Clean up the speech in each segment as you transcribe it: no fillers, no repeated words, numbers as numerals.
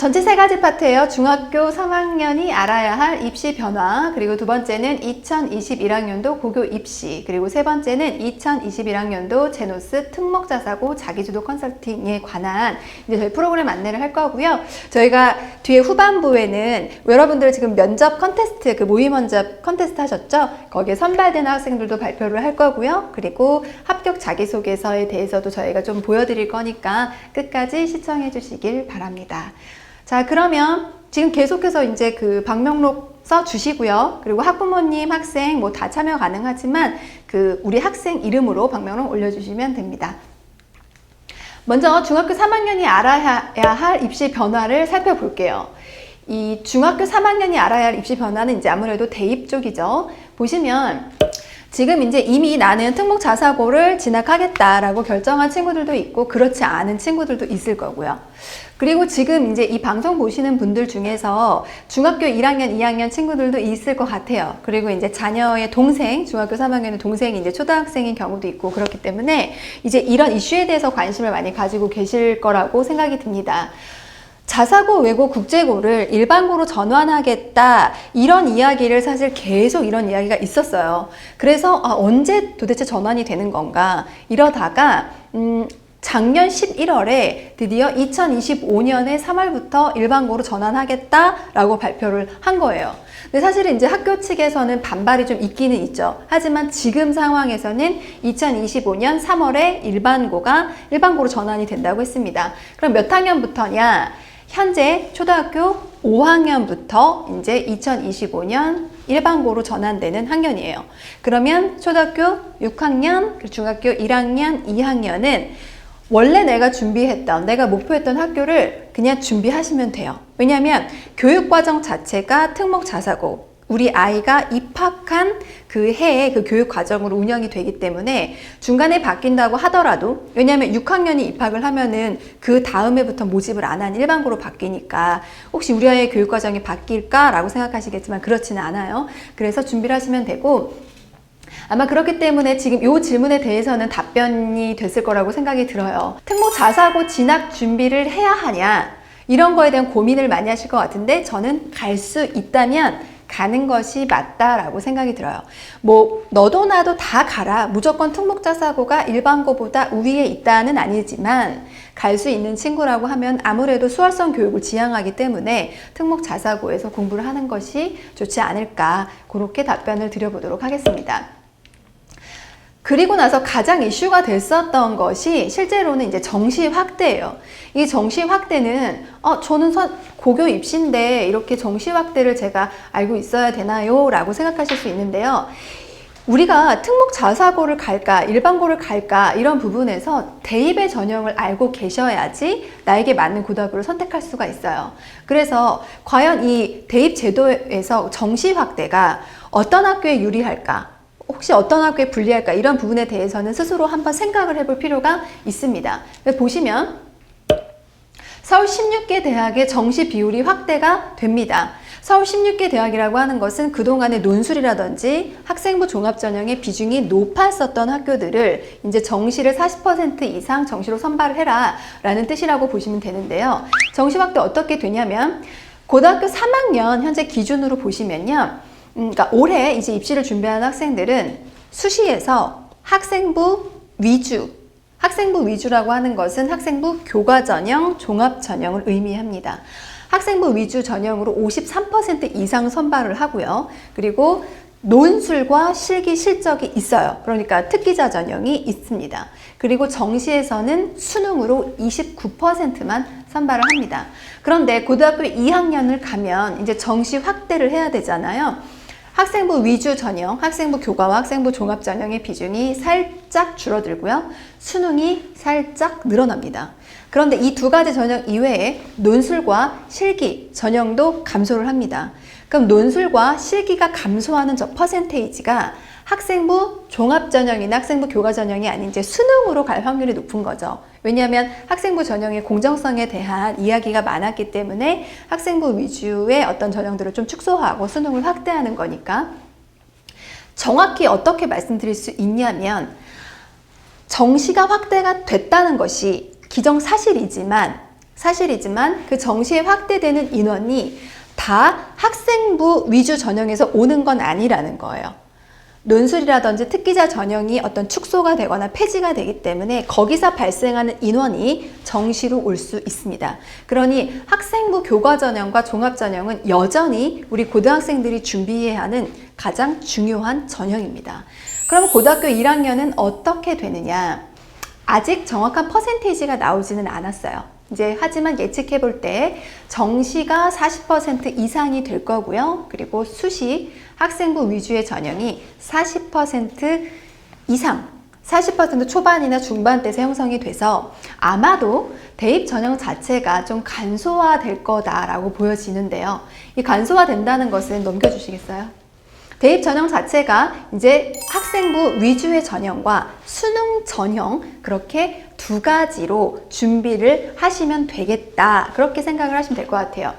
전체 세 가지 파트예요. 중학교 3학년이 알아야 할 입시 변화, 그리고 두 번째는 2021학년도 고교 입시, 그리고 세 번째는 2021학년도 제노스 특목자사고 자기주도 컨설팅에 관한 이제 저희 프로그램 안내를 할 거고요. 저희가 뒤에 후반부에는 여러분들 지금 면접 컨테스트, 그 모의 면접 컨테스트 하셨죠? 거기에 선발된 학생들도 발표를 할 거고요. 그리고 합격 자기소개서에 대해서도 저희가 좀 보여드릴 거니까 끝까지 시청해 주시길 바랍니다. 자, 그러면 지금 계속해서 이제 그 방명록 써 주시고요. 그리고 학부모님, 학생 뭐 다 참여 가능하지만 그 우리 학생 이름으로 방명록 올려주시면 됩니다. 먼저 중학교 3학년이 알아야 할 입시 변화를 살펴볼게요. 이 중학교 3학년이 알아야 할 입시 변화는 이제 아무래도 대입 쪽이죠. 보시면 지금 이제 이미 나는 특목자사고를 진학하겠다라고 결정한 친구들도 있고 그렇지 않은 친구들도 있을 거고요. 그리고 지금 이제 이 방송 보시는 분들 중에서 중학교 1학년, 2학년 친구들도 있을 것 같아요. 그리고 이제 자녀의 동생, 중학교 3학년의 동생이 이제 초등학생인 경우도 있고 그렇기 때문에 이제 이런 이슈에 대해서 관심을 많이 가지고 계실 거라고 생각이 듭니다. 자사고, 외고, 국제고를 일반고로 전환하겠다 이런 이야기를 사실 계속 이런 이야기가 있었어요. 그래서 언제 도대체 전환이 되는 건가 이러다가 작년 11월에 드디어 2025년의 3월부터 일반고로 전환하겠다라고 발표를 한 거예요. 근데 사실은 이제 학교 측에서는 반발이 좀 있기는 있죠. 하지만 지금 상황에서는 2025년 3월에 일반고로 전환이 된다고 했습니다. 그럼 몇 학년부터냐? 현재 초등학교 5학년부터 이제 2025년 일반고로 전환되는 학년이에요. 그러면 초등학교 6학년, 그리고 중학교 1학년, 2학년은 원래 내가 준비했던, 내가 목표했던 학교를 그냥 준비하시면 돼요. 왜냐하면 교육과정 자체가 특목자사고, 우리 아이가 입학한 그 해에 그 교육과정으로 운영이 되기 때문에 중간에 바뀐다고 하더라도, 왜냐하면 6학년이 입학을 하면은 그 다음 해부터 모집을 안 한 일반고로 바뀌니까 혹시 우리 아이의 교육과정이 바뀔까라고 생각하시겠지만 그렇지는 않아요. 그래서 준비를 하시면 되고, 아마 그렇기 때문에 지금 이 질문에 대해서는 답변이 됐을 거라고 생각이 들어요. 특목자사고 진학 준비를 해야 하냐 이런 거에 대한 고민을 많이 하실 것 같은데 저는 갈 수 있다면 가는 것이 맞다라고 생각이 들어요. 뭐 너도 나도 다 가라, 무조건 특목자사고가 일반고보다 우위에 있다는 아니지만 갈 수 있는 친구라고 하면 아무래도 수월성 교육을 지향하기 때문에 특목자사고에서 공부를 하는 것이 좋지 않을까, 그렇게 답변을 드려보도록 하겠습니다. 그리고 나서 가장 이슈가 됐었던 것이 실제로는 이제 정시 확대예요. 이 정시 확대는 저는 고교 입시인데 이렇게 정시 확대를 제가 알고 있어야 되나요? 라고 생각하실 수 있는데요. 우리가 특목자사고를 갈까, 일반고를 갈까 이런 부분에서 대입의 전형을 알고 계셔야지 나에게 맞는 고등학교를 선택할 수가 있어요. 그래서 과연 이 대입 제도에서 정시 확대가 어떤 학교에 유리할까? 혹시 어떤 학교에 불리할까? 이런 부분에 대해서는 스스로 한번 생각을 해볼 필요가 있습니다. 보시면 서울 16개 대학의 정시 비율이 확대가 됩니다. 서울 16개 대학이라고 하는 것은 그동안의 논술이라든지 학생부 종합전형의 비중이 높았었던 학교들을 이제 정시를 40% 이상 정시로 선발을 해라 라는 뜻이라고 보시면 되는데요. 정시 확대 어떻게 되냐면 고등학교 3학년 현재 기준으로 보시면요. 그러니까 올해 이제 입시를 준비하는 학생들은 수시에서 학생부 위주라고 하는 것은 학생부 교과전형, 종합전형을 의미합니다. 학생부 위주 전형으로 53% 이상 선발을 하고요. 그리고 논술과 실기 실적이 있어요. 그러니까 특기자 전형이 있습니다. 그리고 정시에서는 수능으로 29%만 선발을 합니다. 그런데 고등학교 2학년을 가면 이제 정시 확대를 해야 되잖아요. 학생부 위주 전형, 학생부 교과와 학생부 종합 전형의 비중이 살짝 줄어들고요. 수능이 살짝 늘어납니다. 그런데 이 두 가지 전형 이외에 논술과 실기 전형도 감소를 합니다. 그럼 논술과 실기가 감소하는 저 퍼센테이지가 학생부 종합전형이나 학생부 교과전형이 아닌 이제 수능으로 갈 확률이 높은 거죠. 왜냐하면 학생부 전형의 공정성에 대한 이야기가 많았기 때문에 학생부 위주의 어떤 전형들을 좀 축소하고 수능을 확대하는 거니까. 정확히 어떻게 말씀드릴 수 있냐면 정시가 확대가 됐다는 것이 기정사실이지만 사실이지만 그 정시에 확대되는 인원이 다 학생부 위주 전형에서 오는 건 아니라는 거예요. 논술이라든지 특기자 전형이 어떤 축소가 되거나 폐지가 되기 때문에 거기서 발생하는 인원이 정시로 올 수 있습니다. 그러니 학생부 교과 전형과 종합 전형은 여전히 우리 고등학생들이 준비해야 하는 가장 중요한 전형입니다. 그럼 고등학교 1학년은 어떻게 되느냐? 아직 정확한 퍼센테이지가 나오지는 않았어요. 이제 하지만 예측해 볼 때 정시가 40% 이상이 될 거고요. 그리고 수시 학생부 위주의 전형이 40% 이상, 40% 초반이나 중반대에서 형성이 돼서 아마도 대입 전형 자체가 좀 간소화될 거다라고 보여지는데요. 이 간소화된다는 것은 넘겨주시겠어요? 대입 전형 자체가 이제 학생부 위주의 전형과 수능 전형 그렇게 두 가지로 준비를 하시면 되겠다. 그렇게 생각을 하시면 될 것 같아요.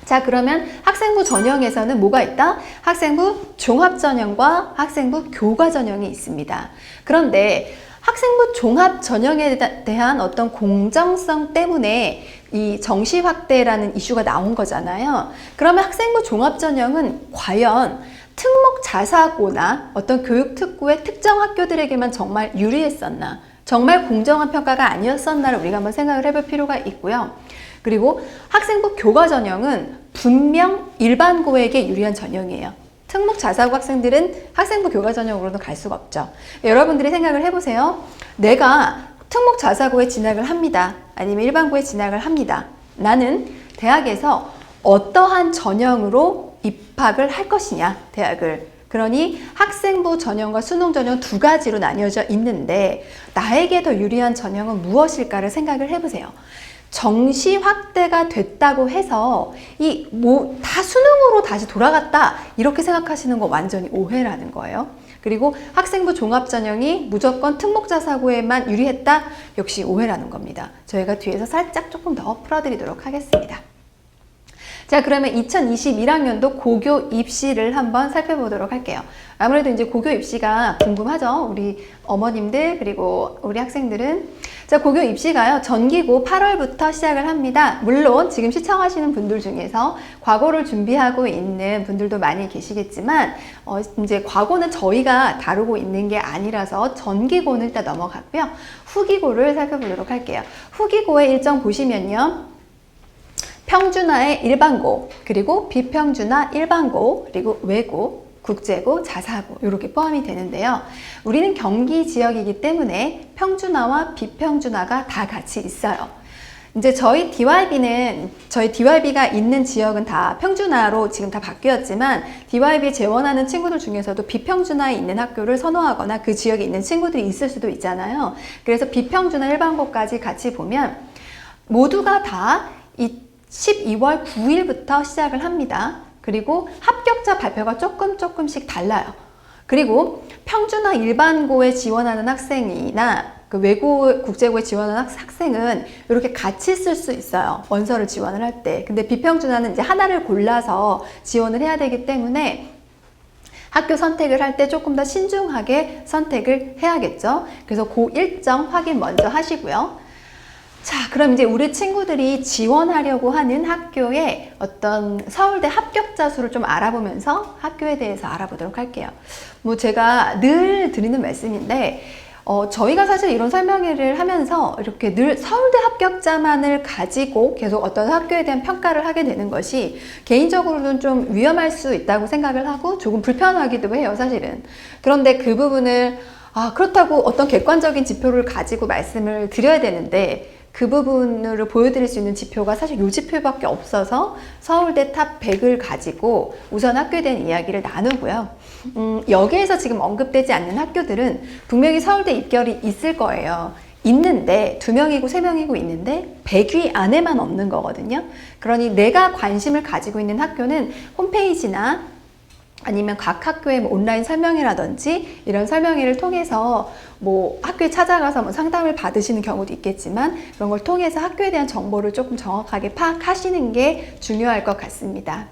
자, 그러면 학생부 전형에서는 뭐가 있다? 학생부 종합 전형과 학생부 교과 전형이 있습니다. 그런데 학생부 종합 전형에 대한 어떤 공정성 때문에 이 정시 확대라는 이슈가 나온 거잖아요. 그러면 학생부 종합 전형은 과연 특목 자사고나 어떤 교육 특구의 특정 학교들에게만 정말 유리했었나? 정말 공정한 평가가 아니었었나를 우리가 한번 생각을 해볼 필요가 있고요. 그리고 학생부 교과 전형은 분명 일반고에게 유리한 전형이에요. 특목 자사고 학생들은 학생부 교과 전형으로는 갈 수가 없죠. 여러분들이 생각을 해보세요. 내가 특목 자사고에 진학을 합니다. 아니면 일반고에 진학을 합니다. 나는 대학에서 어떠한 전형으로 입학을 할 것이냐, 대학을. 그러니 학생부 전형과 수능 전형 두 가지로 나뉘어져 있는데 나에게 더 유리한 전형은 무엇일까를 생각을 해보세요. 정시 확대가 됐다고 해서 다 수능으로 다시 돌아갔다 이렇게 생각하시는 거 완전히 오해라는 거예요. 그리고 학생부 종합 전형이 무조건 특목자사고에만 유리했다? 역시 오해라는 겁니다. 저희가 뒤에서 살짝 조금 더 풀어드리도록 하겠습니다. 자, 그러면 2021학년도 고교 입시를 한번 살펴보도록 할게요. 아무래도 이제 고교 입시가 궁금하죠? 우리 어머님들 그리고 우리 학생들은. 자, 고교 입시가요, 전기고 8월부터 시작을 합니다. 물론 지금 시청하시는 분들 중에서 과고를 준비하고 있는 분들도 많이 계시겠지만 이제 과고는 저희가 다루고 있는 게 아니라서 전기고는 일단 넘어갔고요. 후기고를 살펴보도록 할게요. 후기고의 일정 보시면요. 평준화의 일반고, 그리고 비평준화 일반고, 그리고 외고, 국제고, 자사고 이렇게 포함이 되는데요. 우리는 경기 지역이기 때문에 평준화와 비평준화가 다 같이 있어요. 이제 저희 DYB가 있는 지역은 다 평준화로 지금 다 바뀌었지만 DYB 재원하는 친구들 중에서도 비평준화에 있는 학교를 선호하거나 그 지역에 있는 친구들이 있을 수도 있잖아요. 그래서 비평준화 일반고까지 같이 보면 모두가 다 12월 9일부터 시작을 합니다. 그리고 합격자 발표가 조금씩 달라요. 그리고 평준화 일반고에 지원하는 학생이나 그 외고 국제고에 지원하는 학생은 이렇게 같이 쓸 수 있어요. 원서를 지원을 할 때. 근데 비평준화는 이제 하나를 골라서 지원을 해야 되기 때문에 학교 선택을 할 때 조금 더 신중하게 선택을 해야겠죠. 그래서 그 일정 확인 먼저 하시고요. 자, 그럼 이제 우리 친구들이 지원하려고 하는 학교의 어떤 서울대 합격자 수를 좀 알아보면서 학교에 대해서 알아보도록 할게요. 뭐 제가 늘 드리는 말씀인데 저희가 사실 이런 설명회를 하면서 이렇게 늘 서울대 합격자만을 가지고 계속 어떤 학교에 대한 평가를 하게 되는 것이 개인적으로는 좀 위험할 수 있다고 생각을 하고 조금 불편하기도 해요, 사실은. 그런데 그 부분을 그렇다고 어떤 객관적인 지표를 가지고 말씀을 드려야 되는데 그 부분을 보여드릴 수 있는 지표가 사실 이 지표밖에 없어서 서울대 탑 100을 가지고 우선 학교에 대한 이야기를 나누고요. 여기에서 지금 언급되지 않는 학교들은 분명히 서울대 입결이 있을 거예요. 있는데 2명이고 3명이고 있는데 100위 안에만 없는 거거든요. 그러니 내가 관심을 가지고 있는 학교는 홈페이지나 아니면 각 학교의 온라인 설명회라든지 이런 설명회를 통해서 뭐 학교에 찾아가서 뭐 상담을 받으시는 경우도 있겠지만 그런 걸 통해서 학교에 대한 정보를 조금 정확하게 파악하시는 게 중요할 것 같습니다.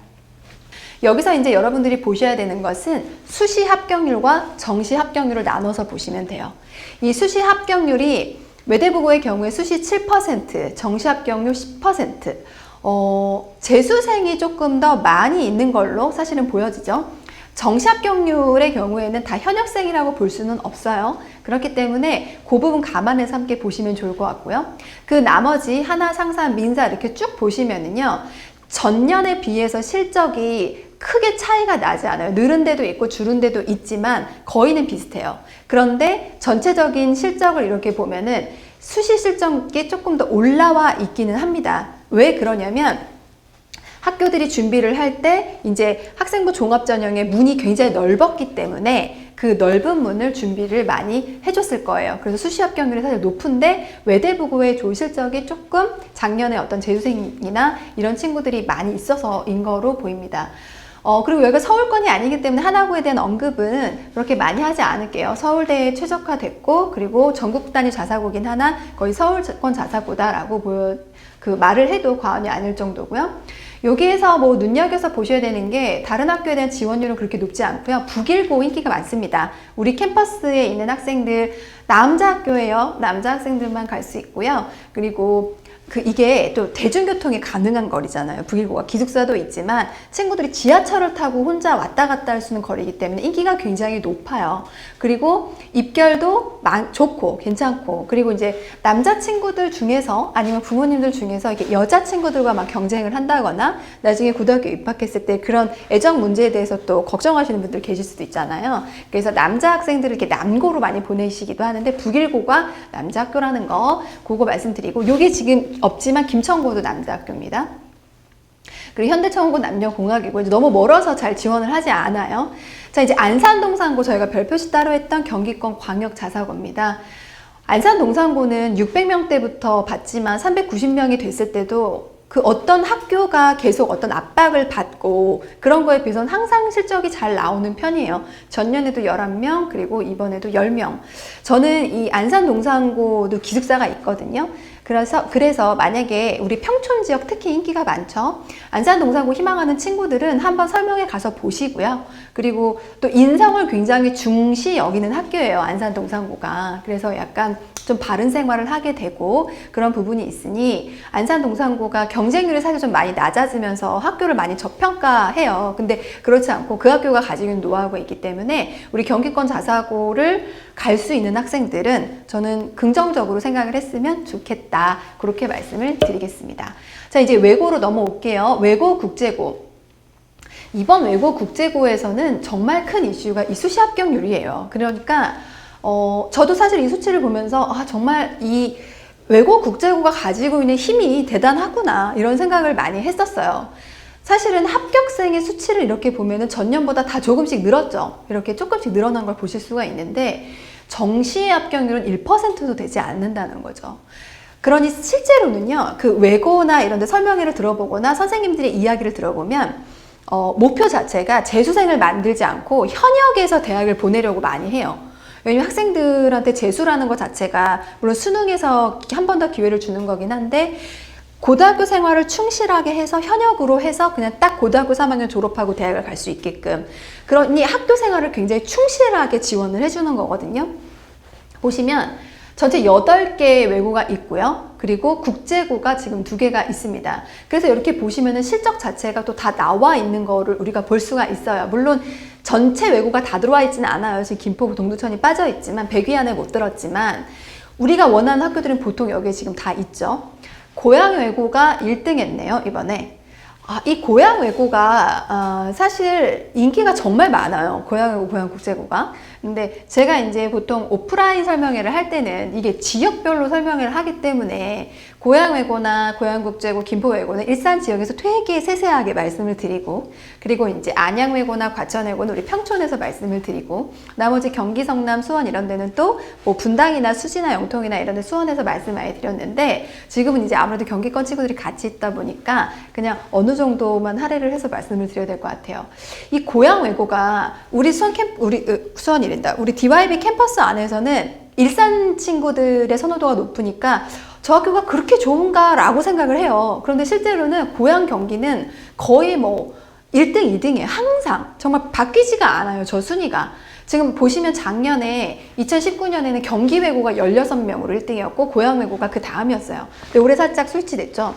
여기서 이제 여러분들이 보셔야 되는 것은 수시 합격률과 정시 합격률을 나눠서 보시면 돼요. 이 수시 합격률이 외대부고의 경우에 수시 7%, 정시합격률 10%, 재수생이 조금 더 많이 있는 걸로 사실은 보여지죠. 정시합격률의 경우에는 다 현역생이라고 볼 수는 없어요. 그렇기 때문에 그 부분 감안해서 함께 보시면 좋을 것 같고요. 그 나머지 하나, 상사, 민사 이렇게 쭉 보시면은요. 전년에 비해서 실적이 크게 차이가 나지 않아요. 늘은 데도 있고 줄은 데도 있지만 거의는 비슷해요. 그런데 전체적인 실적을 이렇게 보면은 수시 실적이 조금 더 올라와 있기는 합니다. 왜 그러냐면 학교들이 준비를 할 때 이제 학생부 종합전형의 문이 굉장히 넓었기 때문에 그 넓은 문을 준비를 많이 해줬을 거예요. 그래서 수시 합격률이 사실 높은데 외대부고의 조 실적이 조금 작년에 어떤 재수생이나 이런 친구들이 많이 있어서인 거로 보입니다. 그리고 여기가 서울권이 아니기 때문에 하나고에 대한 언급은 그렇게 많이 하지 않을게요. 서울대에 최적화됐고 그리고 전국 단위 자사고긴 하나 거의 서울권 자사고다라고 말을 해도 과언이 아닐 정도고요. 여기에서 뭐 눈여겨서 보셔야 되는 게 다른 학교에 대한 지원율은 그렇게 높지 않고요. 북일고 인기가 많습니다. 우리 캠퍼스에 있는 학생들 남자 학교예요. 남자 학생들만 갈 수 있고요. 그리고 이게 또 대중교통이 가능한 거리잖아요. 북일고가 기숙사도 있지만 친구들이 지하철을 타고 혼자 왔다 갔다 할 수 있는 거리이기 때문에 인기가 굉장히 높아요. 그리고 입결도 좋고 괜찮고 그리고 이제 남자친구들 중에서 아니면 부모님들 중에서 이렇게 여자친구들과 막 경쟁을 한다거나 나중에 고등학교 입학했을 때 그런 애정 문제에 대해서 또 걱정하시는 분들 계실 수도 있잖아요. 그래서 남자 학생들을 이렇게 남고로 많이 보내시기도 하는데 북일고가 남자 학교라는 거 그거 말씀드리고 요게 지금 없지만 김천고도 남자 학교입니다. 그리고 현대천고 남녀공학이고 이제 너무 멀어서 잘 지원을 하지 않아요. 자, 이제 안산동산고 저희가 별표시 따로 했던 경기권 광역자사고입니다. 안산동산고는 600명대부터 받지만 390명이 됐을 때도 그 어떤 학교가 계속 어떤 압박을 받고 그런 거에 비해서는 항상 실적이 잘 나오는 편이에요. 전년에도 11명 그리고 이번에도 10명. 저는 이 안산동산고도 기숙사가 있거든요. 그래서 만약에 우리 평촌 지역 특히 인기가 많죠. 안산동산고 희망하는 친구들은 한번 설명회 가서 보시고요. 그리고 또 인성을 굉장히 중시 여기는 학교예요. 안산동산고가. 그래서 약간 좀 바른 생활을 하게 되고 그런 부분이 있으니 안산동산고가 경쟁률이 사실 좀 많이 낮아지면서 학교를 많이 저평가해요. 근데 그렇지 않고 그 학교가 가지고 있는 노하우가 있기 때문에 우리 경기권 자사고를 갈 수 있는 학생들은 저는 긍정적으로 생각을 했으면 좋겠다. 그렇게 말씀을 드리겠습니다. 자, 이제 외고로 넘어올게요. 외고 국제고. 이번 외고 국제고에서는 정말 큰 이슈가 이 수시 합격률이에요. 그러니까 저도 사실 이 수치를 보면서 정말 이 외고 국제고가 가지고 있는 힘이 대단하구나 이런 생각을 많이 했었어요. 사실은 합격생의 수치를 이렇게 보면은 전년보다 다 조금씩 늘었죠. 이렇게 조금씩 늘어난 걸 보실 수가 있는데 정시 합격률은 1%도 되지 않는다는 거죠. 그러니 실제로는요, 그 외고나 이런 데 설명회를 들어보거나 선생님들의 이야기를 들어보면 목표 자체가 재수생을 만들지 않고 현역에서 대학을 보내려고 많이 해요. 왜냐면 학생들한테 재수라는 것 자체가 물론 수능에서 한 번 더 기회를 주는 거긴 한데 고등학교 생활을 충실하게 해서 현역으로 해서 그냥 딱 고등학교 3학년 졸업하고 대학을 갈 수 있게끔 그러니 학교 생활을 굉장히 충실하게 지원을 해주는 거거든요. 보시면 전체 8개의 외고가 있고요. 그리고 국제고가 지금 2개가 있습니다. 그래서 이렇게 보시면은 실적 자체가 또 다 나와 있는 거를 우리가 볼 수가 있어요. 물론 전체 외고가 다 들어와 있지는 않아요. 지금 김포, 동두천이 빠져 있지만 100위 안에 못 들었지만 우리가 원하는 학교들은 보통 여기에 지금 다 있죠. 고양 외고가 1등 했네요, 이번에. 이 고양 외고가 사실 인기가 정말 많아요. 고양 외고, 고양 국제고가. 근데 제가 이제 보통 오프라인 설명회를 할 때는 이게 지역별로 설명회를 하기 때문에 고양 외고나 고양 국제고, 김포 외고는 일산 지역에서 되게 세세하게 말씀을 드리고 그리고 이제 안양 외고나 과천 외고는 우리 평촌에서 말씀을 드리고 나머지 경기, 성남, 수원 이런 데는 또 뭐 분당이나 수지나 영통이나 이런 데 수원에서 말씀 많이 드렸는데 지금은 이제 아무래도 경기권 친구들이 같이 있다 보니까 그냥 어느 정도만 할애를 해서 말씀을 드려야 될 것 같아요. 이 고양 외고가 우리 우리 DYB 캠퍼스 안에서는 일산 친구들의 선호도가 높으니까 저 학교가 그렇게 좋은가 라고 생각을 해요. 그런데 실제로는 고양 경기는 거의 뭐 1등, 2등이에요. 항상. 정말 바뀌지가 않아요. 저 순위가. 지금 보시면 작년에 2019년에는 경기 외고가 16명으로 1등이었고 고양 외고가 그 다음이었어요. 근데 올해 살짝 술취됐죠.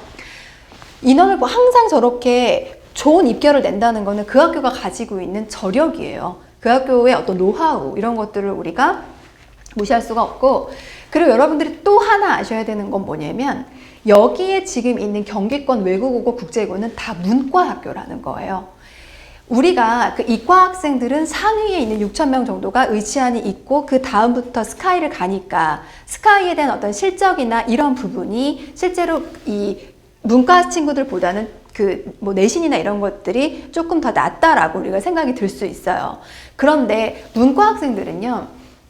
인원을 항상 저렇게 좋은 입결을 낸다는 거는 그 학교가 가지고 있는 저력이에요. 그 학교의 어떤 노하우 이런 것들을 우리가 무시할 수가 없고, 그리고 여러분들이 또 하나 아셔야 되는 건 뭐냐면 여기에 지금 있는 경기권 외국어고 국제고는 다 문과 학교라는 거예요. 우리가 그 이과 학생들은 상위에 있는 6,000명 정도가 의치안이 있고 그 다음부터 스카이를 가니까 스카이에 대한 어떤 실적이나 이런 부분이 실제로 이 문과 친구들보다는 그 뭐 내신이나 이런 것들이 조금 더 낫다라고 우리가 생각이 들 수 있어요. 그런데 문과 학생들은요,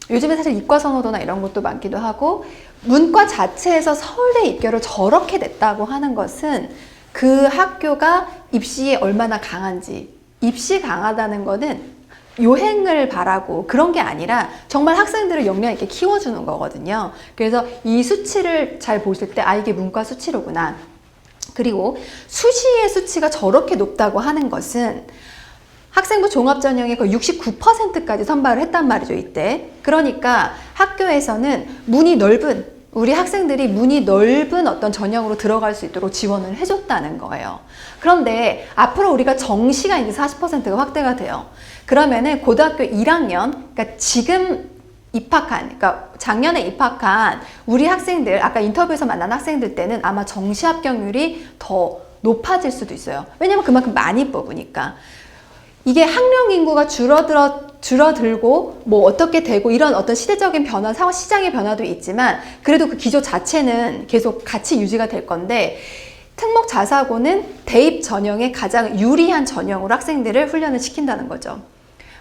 요즘에 사실 이과 선호도나 이런 것도 많기도 하고 문과 자체에서 서울대 입결을 저렇게 냈다고 하는 것은 그 학교가 입시에 얼마나 강한지, 입시 강하다는 거는 요행을 바라고 그런 게 아니라 정말 학생들을 역량 있게 키워주는 거거든요. 그래서 이 수치를 잘 보실 때, 아, 이게 문과 수치로구나. 그리고 수시의 수치가 저렇게 높다고 하는 것은 학생부 종합전형의 거의 69%까지 선발을 했단 말이죠, 이때. 그러니까 학교에서는 문이 넓은, 우리 학생들이 문이 넓은 어떤 전형으로 들어갈 수 있도록 지원을 해줬다는 거예요. 그런데 앞으로 우리가 정시가 이제 40%가 확대가 돼요. 그러면은 고등학교 1학년, 그러니까 지금 입학한, 그러니까 작년에 입학한 우리 학생들, 아까 인터뷰에서 만난 학생들 때는 아마 정시 합격률이 더 높아질 수도 있어요. 왜냐면 그만큼 많이 뽑으니까. 이게 학령 인구가 줄어들고 뭐 어떻게 되고 이런 어떤 시대적인 변화, 시장의 변화도 있지만 그래도 그 기조 자체는 계속 같이 유지가 될 건데, 특목 자사고는 대입 전형에 가장 유리한 전형으로 학생들을 훈련을 시킨다는 거죠.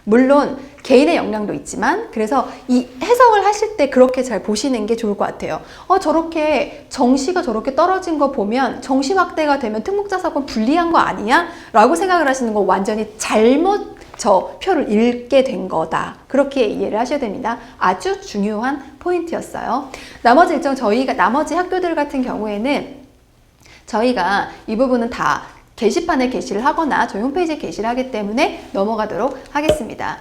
물론 개인의 역량도 있지만, 그래서 이 해석을 하실 때 그렇게 잘 보시는 게 좋을 것 같아요. 저렇게 정시가 저렇게 떨어진 거 보면 정시 확대가 되면 특목자사고는 불리한 거 아니야? 라고 생각을 하시는 거 완전히 잘못 저 표를 읽게 된 거다. 그렇게 이해를 하셔야 됩니다. 아주 중요한 포인트였어요. 나머지 일정 나머지 학교들 같은 경우에는 저희가 이 부분은 다 게시판에 게시를 하거나 저희 홈페이지에 게시를 하기 때문에 넘어가도록 하겠습니다.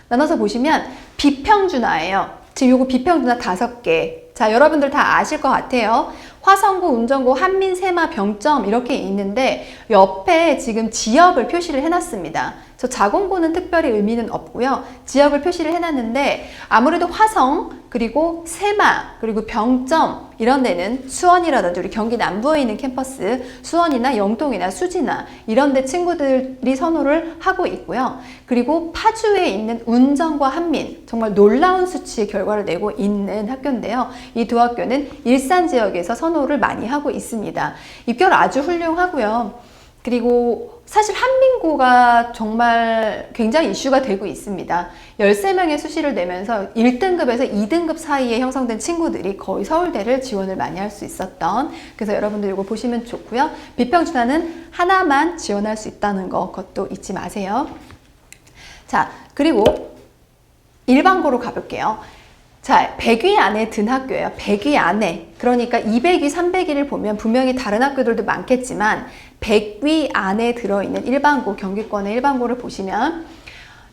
나눠서 보시면 비평준화예요. 지금 요거 비평준화 5개. 자, 여러분들 다 아실 것 같아요. 화성고, 운정고, 한민, 세마, 병점 이렇게 있는데 옆에 지금 지역을 표시를 해놨습니다. 저 자공고는 특별히 의미는 없고요. 지역을 표시를 해놨는데 아무래도 화성, 그리고 세마, 그리고 병점 이런 데는 수원이라든지 우리 경기 남부에 있는 캠퍼스, 수원이나 영동이나 수지나 이런 데 친구들이 선호를 하고 있고요. 그리고 파주에 있는 운정과 한민, 정말 놀라운 수치의 결과를 내고 있는 학교인데요. 이 두 학교는 일산 지역에서 선호를 많이 하고 있습니다. 입결 아주 훌륭하고요. 그리고 사실 한민고가 정말 굉장히 이슈가 되고 있습니다. 13명의 수시를 내면서 1등급에서 2등급 사이에 형성된 친구들이 거의 서울대를 지원을 많이 할 수 있었던, 그래서 여러분들 이거 보시면 좋고요. 비평준화는 하나만 지원할 수 있다는 거, 그것도 잊지 마세요. 자, 그리고 일반고로 가볼게요. 자, 100위 안에 든 학교예요. 100위 안에. 그러니까 200위, 300위를 보면 분명히 다른 학교들도 많겠지만 100위 안에 들어있는 일반고, 경기권의 일반고를 보시면,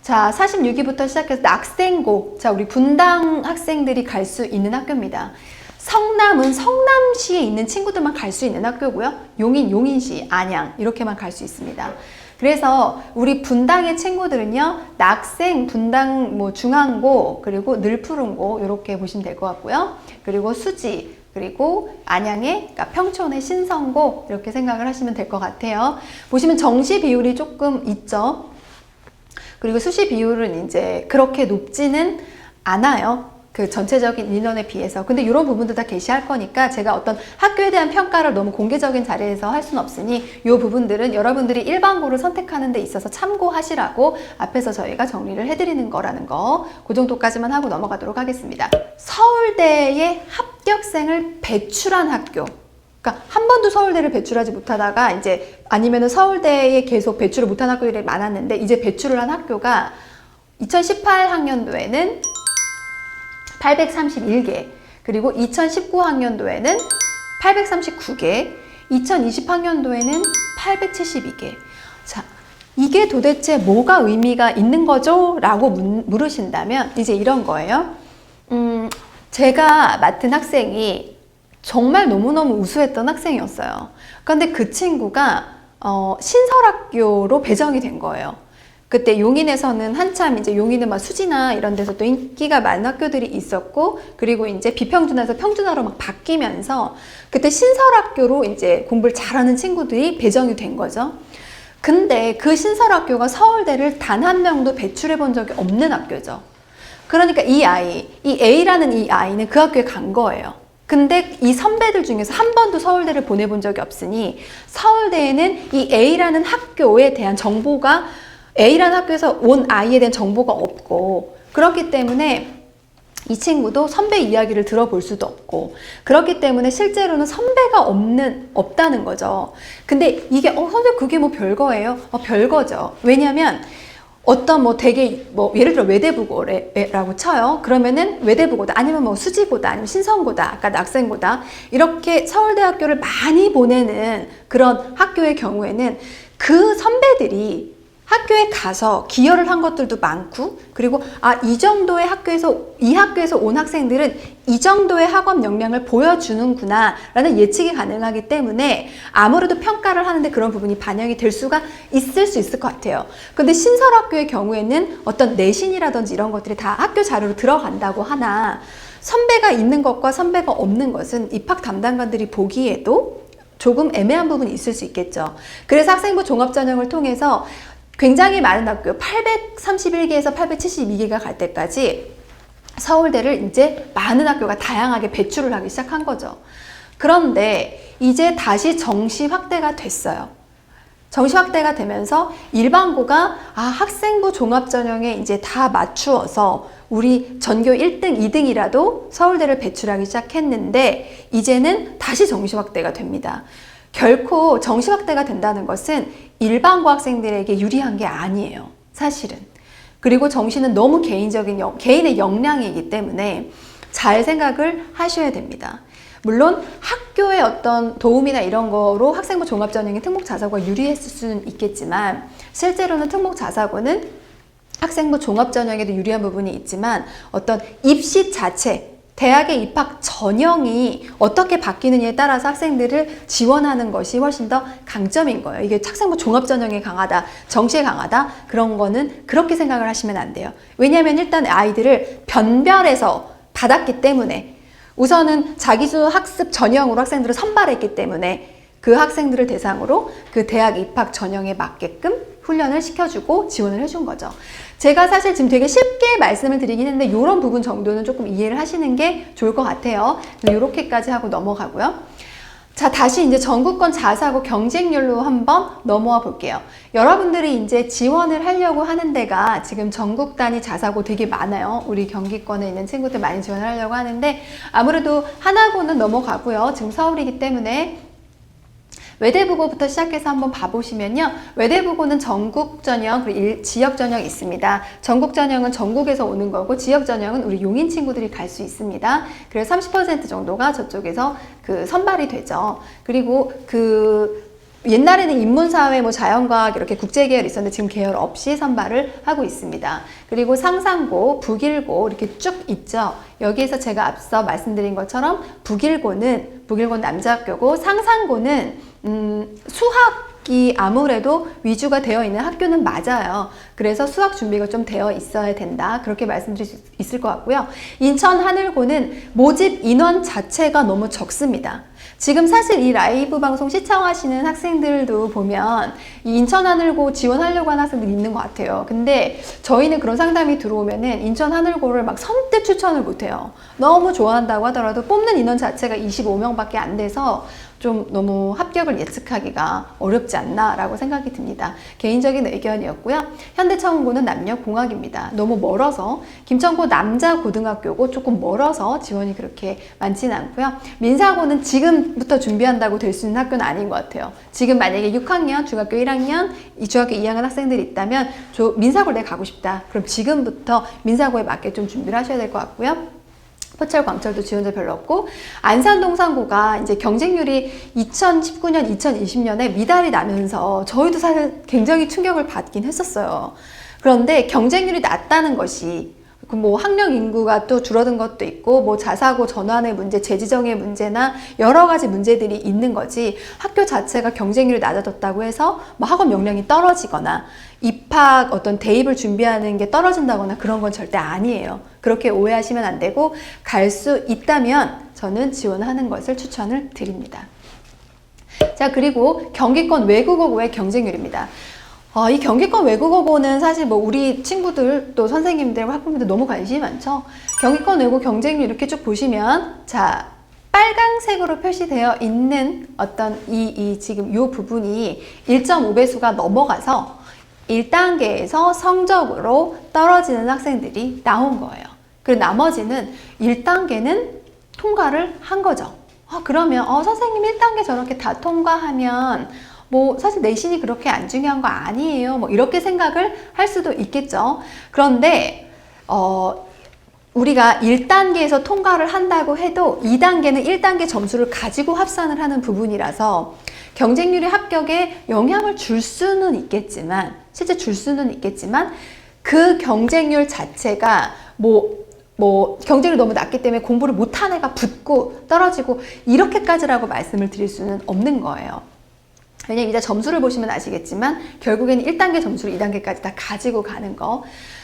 자, 46위부터 시작해서 낙생고, 자, 우리 분당 학생들이 갈 수 있는 학교입니다. 성남은 성남시에 있는 친구들만 갈 수 있는 학교고요. 용인, 용인시, 안양 이렇게만 갈 수 있습니다. 그래서 우리 분당의 친구들은요, 낙생, 분당 뭐 중앙고, 그리고 늘푸른고 이렇게 보시면 될 것 같고요. 그리고 수지, 그리고 안양의, 그러니까 평촌의 신성고 이렇게 생각을 하시면 될 것 같아요. 보시면 정시 비율이 조금 있죠. 그리고 수시 비율은 이제 그렇게 높지는 않아요. 그 전체적인 인원에 비해서. 근데 이런 부분도 다 게시할 거니까 제가 어떤 학교에 대한 평가를 너무 공개적인 자리에서 할 수는 없으니 이 부분들은 여러분들이 일반고를 선택하는 데 있어서 참고하시라고 앞에서 저희가 정리를 해드리는 거라는 거, 그 정도까지만 하고 넘어가도록 하겠습니다. 서울대의 합격생을 배출한 학교, 그러니까 한 번도 서울대를 배출하지 못하다가 이제 아니면은 서울대에 계속 배출을 못한 학교들이 많았는데 이제 배출을 한 학교가 2018학년도에는 831개, 그리고 2019학년도에는 839개, 2020학년도에는 872개. 자, 이게 도대체 뭐가 의미가 있는 거죠? 라고 물으신다면 이제 이런 거예요. 제가 맡은 학생이 정말 너무너무 우수했던 학생이었어요. 그런데 그 친구가 신설학교로 배정이 된 거예요. 그때 용인에서는 한참 이제 용인은 막 수지나 이런 데서 또 인기가 많은 학교들이 있었고, 그리고 이제 비평준화에서 평준화로 막 바뀌면서 그때 신설학교로 이제 공부를 잘하는 친구들이 배정이 된 거죠. 근데 그 신설학교가 서울대를 단 한 명도 배출해 본 적이 없는 학교죠. 그러니까 이 A라는 이 아이는 그 학교에 간 거예요. 근데 이 선배들 중에서 한 번도 서울대를 보내본 적이 없으니 서울대에는 이 A라는 학교에 대한 정보가, A라는 학교에서 온 아이에 대한 정보가 없고, 그렇기 때문에 이 친구도 선배 이야기를 들어볼 수도 없고, 그렇기 때문에 실제로는 선배가 없다는 거죠. 근데 이게 선배 그게 뭐 별거예요? 별거죠. 왜냐면 어떤 뭐 되게 뭐 예를 들어 외대부고라고 쳐요. 그러면은 외대부고다, 아니면 뭐 수지고다, 아니면 신성고다, 아까 낙생고다, 이렇게 서울대학교를 많이 보내는 그런 학교의 경우에는 그 선배들이 학교에 가서 기여를 한 것들도 많고, 그리고 이 정도의 이 학교에서 온 학생들은 이 정도의 학업 역량을 보여주는구나 라는 예측이 가능하기 때문에 아무래도 평가를 하는데 그런 부분이 반영이 될 수가 있을 것 같아요. 근데 신설학교의 경우에는 어떤 내신이라든지 이런 것들이 다 학교 자료로 들어간다고 하나, 선배가 있는 것과 선배가 없는 것은 입학 담당관들이 보기에도 조금 애매한 부분이 있을 수 있겠죠. 그래서 학생부 종합전형을 통해서 굉장히 많은 학교, 831개에서 872개가 갈 때까지 서울대를 이제 많은 학교가 다양하게 배출을 하기 시작한 거죠. 그런데 이제 다시 정시 확대가 됐어요. 정시 확대가 되면서 일반고가 학생부 종합전형에 이제 다 맞추어서 우리 전교 1등, 2등이라도 서울대를 배출하기 시작했는데 이제는 다시 정시 확대가 됩니다. 결코 정시 확대가 된다는 것은 일반고 학생들에게 유리한 게 아니에요, 사실은. 그리고 정시는 너무 개인의 역량이기 때문에 잘 생각을 하셔야 됩니다. 물론 학교의 어떤 도움이나 이런 거로 학생부 종합전형의 특목자사고가 유리했을 수는 있겠지만, 실제로는 특목자사고는 학생부 종합전형에도 유리한 부분이 있지만 어떤 입시 자체, 대학의 입학 전형이 어떻게 바뀌느냐에 따라서 학생들을 지원하는 것이 훨씬 더 강점인 거예요. 이게 학생부 종합전형에 강하다, 정시에 강하다, 그런 거는 그렇게 생각을 하시면 안 돼요. 왜냐하면 일단 아이들을 변별해서 받았기 때문에, 우선은 자기주 학습 전형으로 학생들을 선발했기 때문에 그 학생들을 대상으로 그 대학 입학 전형에 맞게끔 훈련을 시켜주고 지원을 해준 거죠. 제가 사실 지금 되게 쉽게 말씀을 드리긴 했는데 이런 부분 정도는 조금 이해를 하시는 게 좋을 것 같아요. 이렇게까지 하고 넘어가고요. 자, 다시 이제 전국권 자사고 경쟁률로 한번 넘어와 볼게요. 여러분들이 이제 지원을 하려고 하는 데가 지금 전국 단위 자사고 되게 많아요. 우리 경기권에 있는 친구들 많이 지원을 하려고 하는데, 아무래도 하나고는 넘어가고요. 지금 서울이기 때문에 외대부고부터 시작해서 한번 봐보시면요. 외대부고는 전국전형 그리고 지역전형이 있습니다. 전국전형은 전국에서 오는 거고, 지역전형은 우리 용인 친구들이 갈 수 있습니다. 그래서 30% 정도가 저쪽에서 그 선발이 되죠. 그리고 옛날에는 인문사회, 뭐 자연과학 이렇게 국제계열이 있었는데 지금 계열 없이 선발을 하고 있습니다. 그리고 상상고, 북일고 이렇게 쭉 있죠. 여기에서 제가 앞서 말씀드린 것처럼 북일고는 남자학교고, 상상고는 수학이 아무래도 위주가 되어 있는 학교는 맞아요. 그래서 수학 준비가 좀 되어 있어야 된다, 그렇게 말씀드릴 수 있을 것 같고요. 인천 하늘고는 모집 인원 자체가 너무 적습니다. 지금 사실 이 라이브 방송 시청하시는 학생들도 보면 이 인천 하늘고 지원하려고 하는 학생들이 있는 것 같아요. 근데 저희는 그런 상담이 들어오면은 인천 하늘고를 막 선뜻 추천을 못해요. 너무 좋아한다고 하더라도 뽑는 인원 자체가 25명밖에 안 돼서 좀 너무 합격을 예측하기가 어렵지 않나 라고 생각이 듭니다. 개인적인 의견이었고요. 현대청운고는 남녀공학입니다. 너무 멀어서, 김천고 남자고등학교고 조금 멀어서 지원이 그렇게 많지는 않고요. 민사고는 지금부터 준비한다고 될 수 있는 학교는 아닌 것 같아요. 지금 만약에 6학년, 중학교 1학년, 중학교 2학년 학생들이 있다면 민사고를 내가 가고 싶다, 그럼 지금부터 민사고에 맞게 좀 준비를 하셔야 될 것 같고요. 포철 광철도 지원자 별로 없고, 안산 동산고가 이제 경쟁률이 2019년, 2020년에 미달이 나면서 저희도 사실 굉장히 충격을 받긴 했었어요. 그런데 경쟁률이 낮다는 것이 뭐 학령 인구가 또 줄어든 것도 있고, 뭐 자사고 전환의 문제, 재지정의 문제나 여러 가지 문제들이 있는 거지, 학교 자체가 경쟁률이 낮아졌다고 해서 뭐 학업 역량이 떨어지거나 입학 어떤 대입을 준비하는 게 떨어진다거나 그런 건 절대 아니에요. 그렇게 오해하시면 안 되고, 갈 수 있다면 저는 지원하는 것을 추천을 드립니다. 자, 그리고 경기권 외국어고의 경쟁률입니다. 이 경기권 외국어고는 사실 뭐 우리 친구들 또 선생님들, 학부모들 너무 관심이 많죠. 경기권 외국어 경쟁률 이렇게 쭉 보시면, 자, 빨강색으로 표시되어 있는 어떤 지금 이 부분이 1.5배수가 넘어가서 1단계에서 성적으로 떨어지는 학생들이 나온 거예요. 그리고 나머지는 1단계는 통과를 한 거죠. 그러면 선생님 1단계 저렇게 다 통과하면 뭐 사실 내신이 그렇게 안 중요한 거 아니에요, 뭐 이렇게 생각을 할 수도 있겠죠. 그런데 우리가 1단계에서 통과를 한다고 해도 2단계는 1단계 점수를 가지고 합산을 하는 부분이라서 경쟁률이 합격에 영향을 줄 수는 있겠지만, 실제 줄 수는 있겠지만, 그 경쟁률 자체가 뭐 경쟁률이 너무 낮기 때문에 공부를 못한 애가 붙고 떨어지고 이렇게까지라고 말씀을 드릴 수는 없는 거예요. 왜냐면 이제 점수를 보시면 아시겠지만 결국에는 1단계 점수를 2단계까지 다 가지고 가는 거.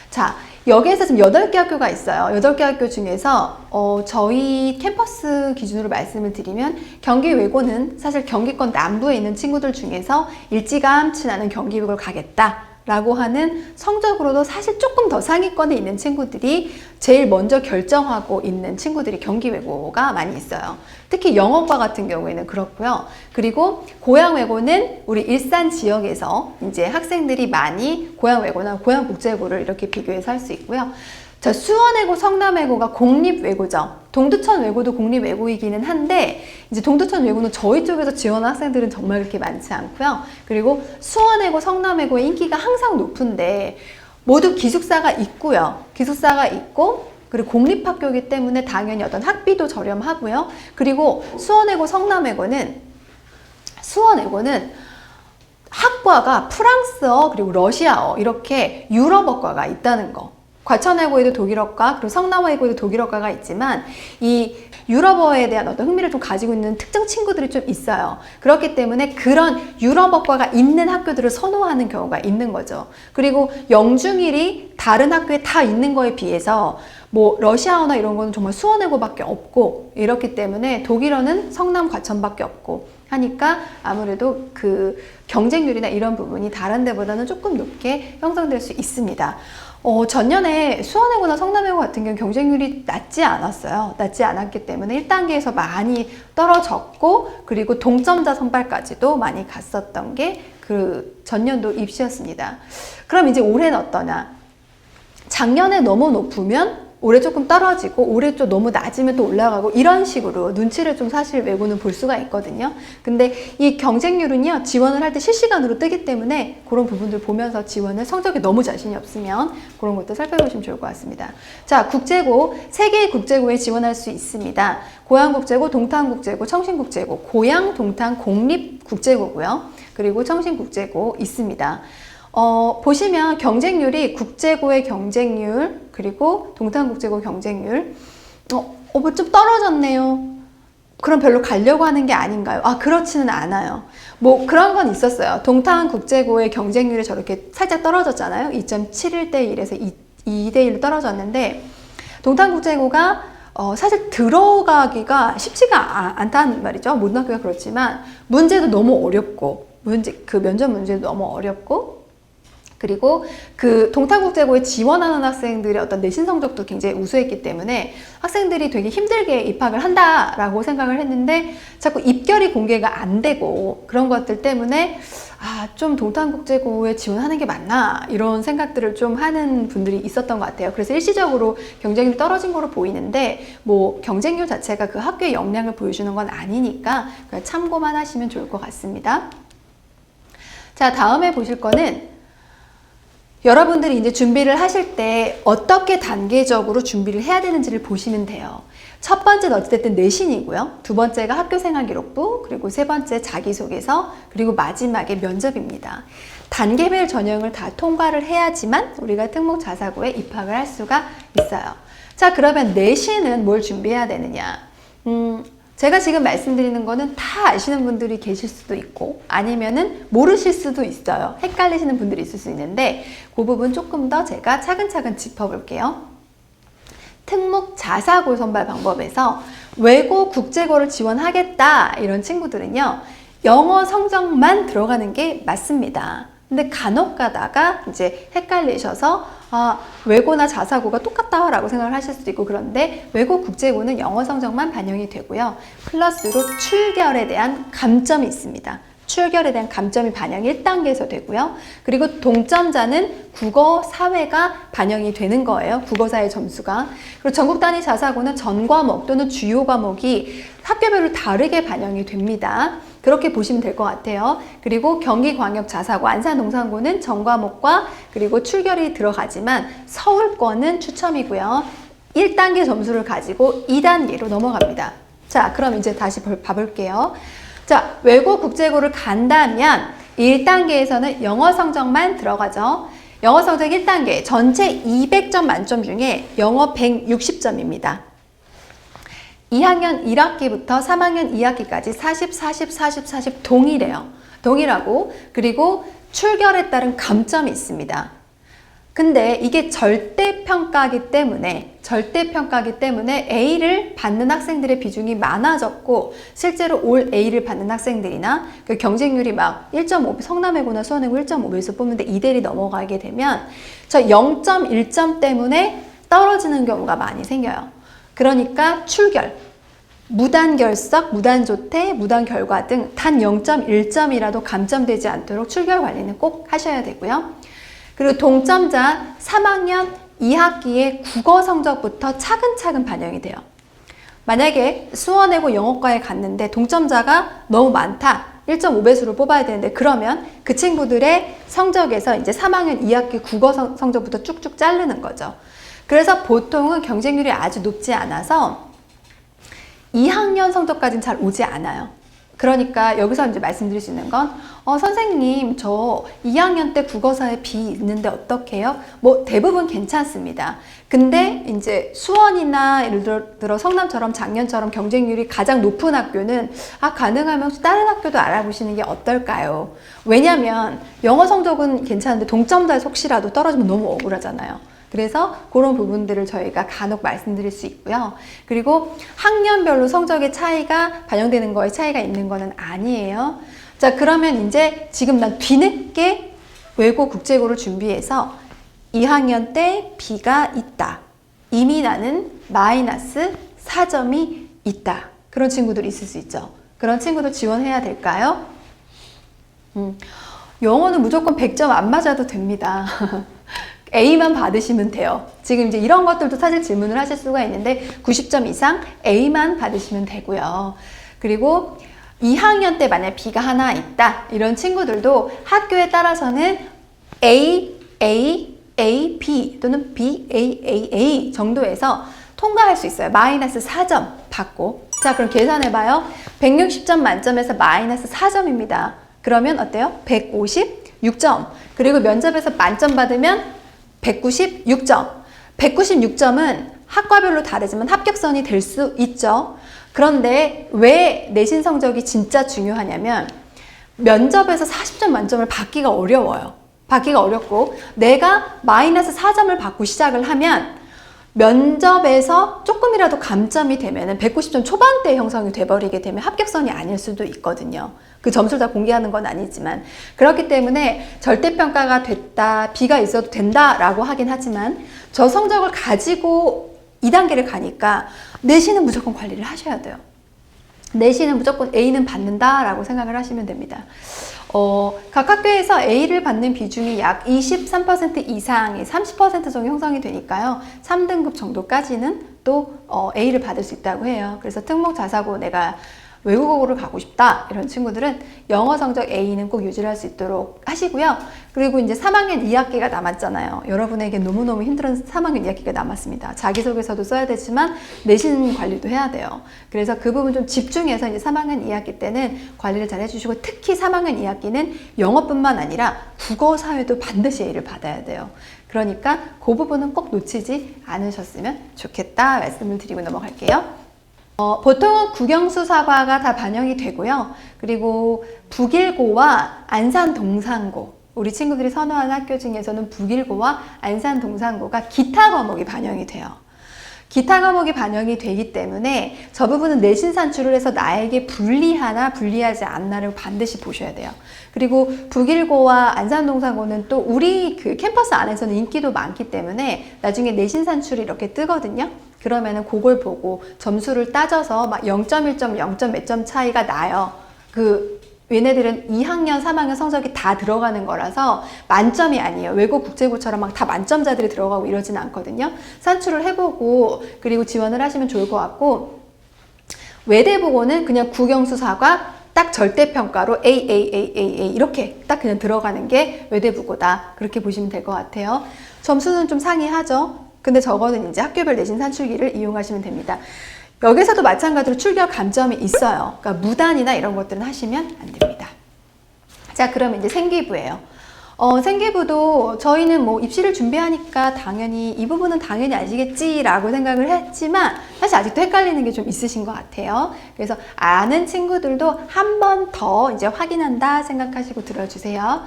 자, 여기에서 지금 8개 학교가 있어요. 8개 학교 중에서 저희 캠퍼스 기준으로 말씀을 드리면, 경기 외고는 사실 경기권 남부에 있는 친구들 중에서 일찌감치 나는 경기 외고를 가겠다 라고 하는 성적으로도 사실 조금 더 상위권에 있는 친구들이 제일 먼저 결정하고 있는 친구들이 경기 외고가 많이 있어요. 특히 영어과 같은 경우에는 그렇고요. 그리고 고양 외고는 우리 일산 지역에서 이제 학생들이 많이 고양 외고나 고양 국제고를 이렇게 비교해서 할 수 있고요. 자, 수원외고, 성남외고가 공립외고죠. 동두천 외고도 공립외고이기는 한데, 이제 동두천 외고는 저희 쪽에서 지원한 학생들은 정말 그렇게 많지 않고요. 그리고 수원외고, 성남외고의 인기가 항상 높은데 모두 기숙사가 있고요. 기숙사가 있고, 그리고 공립학교이기 때문에 당연히 어떤 학비도 저렴하고요. 그리고 수원외고, 성남외고는 학과가 프랑스어 그리고 러시아어 이렇게 유럽어과가 있다는 거. 과천외고에도 독일어과, 그리고 성남외고에도 독일어과가 있지만 이 유럽어에 대한 어떤 흥미를 좀 가지고 있는 특정 친구들이 좀 있어요. 그렇기 때문에 그런 유럽어과가 있는 학교들을 선호하는 경우가 있는 거죠. 그리고 영중일이 다른 학교에 다 있는 거에 비해서 뭐 러시아어나 이런 거는 정말 수원외고밖에 없고, 이렇기 때문에 독일어는 성남, 과천밖에 없고 하니까 아무래도 그 경쟁률이나 이런 부분이 다른 데보다는 조금 높게 형성될 수 있습니다. 전년에 수원외고나 성남외고 같은 경우는 경쟁률이 낮지 않았어요. 낮지 않았기 때문에 1단계에서 많이 떨어졌고, 그리고 동점자 선발까지도 많이 갔었던 게 그 전년도 입시였습니다. 그럼 이제 올해는 어떠냐? 작년에 너무 높으면 올해 조금 떨어지고, 올해 좀 너무 낮으면 또 올라가고, 이런 식으로 눈치를 좀 사실 외고는 볼 수가 있거든요. 근데 이 경쟁률은요, 지원을 할 때 실시간으로 뜨기 때문에 그런 부분들 보면서 지원을, 성적이 너무 자신이 없으면 그런 것도 살펴보시면 좋을 것 같습니다. 자, 국제고, 3개의 국제고에 지원할 수 있습니다. 고양국제고, 동탄국제고, 청신국제고, 고양, 동탄, 공립국제고고요. 그리고 청신국제고 있습니다. 보시면 경쟁률이 국제고의 경쟁률, 그리고 동탄국제고 경쟁률, 뭐 좀 떨어졌네요. 그럼 별로 가려고 하는 게 아닌가요? 그렇지는 않아요. 뭐 그런 건 있었어요. 동탄국제고의 경쟁률이 저렇게 살짝 떨어졌잖아요. 2.71대 1에서 2대 1로 떨어졌는데, 동탄국제고가 사실 들어가기가 쉽지가 않다는 말이죠. 모든 학교가 그렇지만 문제도 너무 어렵고, 그 면접 문제도 너무 어렵고, 그리고 그 동탄국제고에 지원하는 학생들의 어떤 내신 성적도 굉장히 우수했기 때문에 학생들이 되게 힘들게 입학을 한다라고 생각을 했는데, 자꾸 입결이 공개가 안 되고 그런 것들 때문에 좀 동탄국제고에 지원하는 게 맞나, 이런 생각들을 좀 하는 분들이 있었던 것 같아요. 그래서 일시적으로 경쟁률이 떨어진 거로 보이는데, 뭐 경쟁률 자체가 그 학교의 역량을 보여주는 건 아니니까 그냥 참고만 하시면 좋을 것 같습니다. 자, 다음에 보실 거는, 여러분들이 이제 준비를 하실 때 어떻게 단계적으로 준비를 해야 되는지를 보시면 돼요. 첫 번째는 어찌됐든 내신이고요. 두 번째가 학교생활기록부, 그리고 세 번째 자기소개서, 그리고 마지막에 면접입니다. 단계별 전형을 다 통과를 해야지만 우리가 특목자사고에 입학을 할 수가 있어요. 자, 그러면 내신은 뭘 준비해야 되느냐? 제가 지금 말씀드리는 거는 다 아시는 분들이 계실 수도 있고 아니면은 모르실 수도 있어요. 헷갈리시는 분들이 있을 수 있는데 그 부분 조금 더 제가 차근차근 짚어볼게요. 특목 자사고 선발 방법에서 외고 국제고를 지원하겠다 이런 친구들은요. 영어 성적만 들어가는 게 맞습니다. 근데 간혹 가다가 이제 헷갈리셔서 외고나 자사고가 똑같다 라고 생각을 하실 수도 있고 그런데 외고 국제고는 영어 성적만 반영이 되고요. 플러스로 출결에 대한 감점이 있습니다. 출결에 대한 감점이 반영이 1단계에서 되고요. 그리고 동점자는 국어, 사회가 반영이 되는 거예요. 국어, 사회 점수가. 그리고 전국 단위 자사고는 전 과목 또는 주요 과목이 학교별로 다르게 반영이 됩니다. 그렇게 보시면 될 것 같아요. 그리고 경기광역 자사고, 안산동산고는 전 과목과 그리고 출결이 들어가지만 서울권은 추첨이고요. 1단계 점수를 가지고 2단계로 넘어갑니다. 자, 그럼 이제 다시 봐볼게요. 자, 외고 국제고를 간다면 1단계에서는 영어 성적만 들어가죠. 영어 성적 1단계, 전체 200점 만점 중에 영어 160점입니다. 2학년 1학기부터 3학년 2학기까지 40, 40, 40, 40 동일해요. 동일하고 그리고 출결에 따른 감점이 있습니다. 근데 이게 절대평가이기 때문에 A를 받는 학생들의 비중이 많아졌고 실제로 올 A를 받는 학생들이나 그 경쟁률이 막 1.5, 성남외고나 수원외고 1.5에서 뽑는데 2대1이 넘어가게 되면 저 0.1점 때문에 떨어지는 경우가 많이 생겨요. 그러니까 출결, 무단결석, 무단조퇴, 무단결과 등 단 0.1점이라도 감점되지 않도록 출결 관리는 꼭 하셔야 되고요. 그리고 동점자 3학년 2학기의 국어 성적부터 차근차근 반영이 돼요. 만약에 수원외고 영어과에 갔는데 동점자가 너무 많다. 1.5배수를 뽑아야 되는데 그러면 그 친구들의 성적에서 이제 3학년 2학기 국어 성적부터 쭉쭉 자르는 거죠. 그래서 보통은 경쟁률이 아주 높지 않아서 2학년 성적까지는 잘 오지 않아요. 그러니까 여기서 이제 말씀드릴 수 있는 건 선생님 저 2학년 때 국어사에 B 있는데 어떡해요? 뭐 대부분 괜찮습니다. 근데 이제 수원이나 예를 들어 성남처럼 작년처럼 경쟁률이 가장 높은 학교는 가능하면 다른 학교도 알아보시는 게 어떨까요? 왜냐면 영어 성적은 괜찮은데 동점자에서 혹시라도 떨어지면 너무 억울하잖아요. 그래서 그런 부분들을 저희가 간혹 말씀드릴 수 있고요. 그리고 학년별로 성적의 차이가 반영되는 거에 차이가 있는 거는 아니에요. 자, 그러면 이제 지금 난 뒤늦게 외고 국제고를 준비해서 2학년 때 B가 있다. 이미 나는 마이너스 4점이 있다. 그런 친구들이 있을 수 있죠. 그런 친구들 지원해야 될까요? 영어는 무조건 100점 안 맞아도 됩니다. A만 받으시면 돼요. 지금 이제 이런 것들도 사실 질문을 하실 수가 있는데 90점 이상 A만 받으시면 되고요. 그리고 2학년 때 만약 B가 하나 있다. 이런 친구들도 학교에 따라서는 A, B 또는 B, A 정도에서 통과할 수 있어요. 마이너스 4점 받고. 자, 그럼 계산해봐요. 160점 만점에서 마이너스 4점입니다. 그러면 어때요? 156점. 그리고 면접에서 만점 받으면 196점. 196점은 학과별로 다르지만 합격선이 될 수 있죠. 그런데 왜 내신 성적이 진짜 중요하냐면 면접에서 40점 만점을 받기가 어려워요. 받기가 어렵고 내가 마이너스 4점을 받고 시작을 하면 면접에서 조금이라도 감점이 되면 190점 초반대 형성이 돼버리게 되면 합격선이 아닐 수도 있거든요. 그 점수를 다 공개하는 건 아니지만 그렇기 때문에 절대평가가 됐다, B가 있어도 된다라고 하긴 하지만 저 성적을 가지고 2단계를 가니까 내신은 무조건 관리를 하셔야 돼요. 내신은 무조건 A는 받는다라고 생각을 하시면 됩니다. 각 학교에서 A를 받는 비중이 약 23% 이상이 30% 정도 형성이 되니까요. 3등급 정도까지는 또 A를 받을 수 있다고 해요. 그래서 특목자사고 내가 외국어를 가고 싶다 이런 친구들은 영어 성적 A는 꼭 유지를 할 수 있도록 하시고요. 그리고 이제 3학년 2학기가 남았잖아요. 여러분에게 너무너무 힘든 3학년 2학기가 남았습니다. 자기소개서도 써야 되지만 내신 관리도 해야 돼요. 그래서 그 부분 좀 집중해서 이제 3학년 2학기 때는 관리를 잘 해주시고, 특히 3학년 2학기는 영어뿐만 아니라 국어, 사회도 반드시 A를 받아야 돼요. 그러니까 그 부분은 꼭 놓치지 않으셨으면 좋겠다 말씀을 드리고 넘어갈게요. 보통은 국영수 사과가 다 반영이 되고요. 그리고 북일고와 안산동산고, 우리 친구들이 선호하는 학교 중에서는 북일고와 안산동산고가 기타 과목이 반영이 돼요. 기타 과목이 반영이 되기 때문에 저 부분은 내신 산출을 해서 나에게 불리하나 불리하지 않나를 반드시 보셔야 돼요. 그리고 북일고와 안산동산고는 또 우리 그 캠퍼스 안에서는 인기도 많기 때문에 나중에 내신 산출이 이렇게 뜨거든요. 그러면은 그걸 보고 점수를 따져서 막 0.1점, 0점 몇 점 차이가 나요. 얘네들은 2학년, 3학년 성적이 다 들어가는 거라서 만점이 아니에요. 외국 국제고처럼 막 다 만점자들이 들어가고 이러지는 않거든요. 산출을 해보고 그리고 지원을 하시면 좋을 것 같고, 외대보고는 그냥 국영수 사과 딱 절대평가로 A 이렇게 딱 그냥 들어가는 게 외대부고다. 그렇게 보시면 될 것 같아요. 점수는 좀 상이하죠. 근데 저거는 이제 학교별 내신 산출기를 이용하시면 됩니다. 여기서도 마찬가지로 출결 감점이 있어요. 그러니까 무단이나 이런 것들은 하시면 안 됩니다. 자, 그러면 이제 생기부예요. 생기부도 저희는 뭐 입시를 준비하니까 당연히 이 부분은 당연히 아시겠지라고 생각을 했지만 사실 아직도 헷갈리는 게 좀 있으신 것 같아요. 그래서 아는 친구들도 한 번 더 이제 확인한다 생각하시고 들어주세요.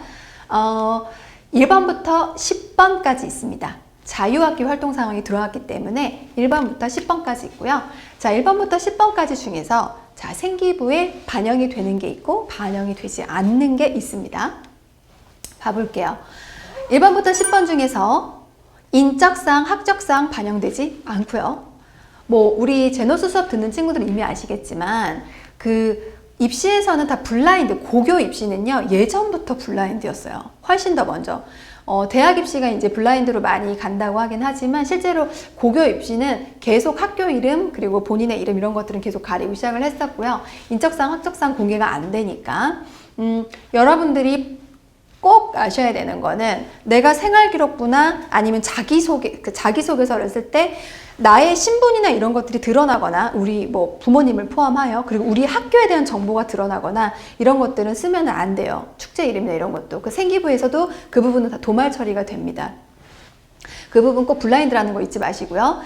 1번부터 10번까지 있습니다. 자유학기 활동 상황이 들어왔기 때문에 1번부터 10번까지 있고요. 자, 1번부터 10번까지 중에서 자, 생기부에 반영이 되는 게 있고 반영이 되지 않는 게 있습니다. 봐볼게요. 1번부터 10번 중에서 인적사항, 학적사항 반영되지 않고요. 뭐 우리 제노스 수업 듣는 친구들은 이미 아시겠지만 입시에서는 다 블라인드, 고교 입시는요 예전부터 블라인드였어요. 훨씬 더 먼저. 대학 입시가 이제 블라인드로 많이 간다고 하긴 하지만 실제로 고교 입시는 계속 학교 이름 그리고 본인의 이름 이런 것들은 계속 가리고 시작을 했었고요. 인적사항, 학적사항 공개가 안 되니까 여러분들이 꼭 아셔야 되는 거는 내가 생활기록부나 아니면 자기소개서를 쓸 때 나의 신분이나 이런 것들이 드러나거나 우리 뭐 부모님을 포함하여 그리고 우리 학교에 대한 정보가 드러나거나 이런 것들은 쓰면 안 돼요. 축제 이름이나 이런 것도. 그 생기부에서도 그 부분은 다 도말 처리가 됩니다. 그 부분 꼭 블라인드라는 거 잊지 마시고요.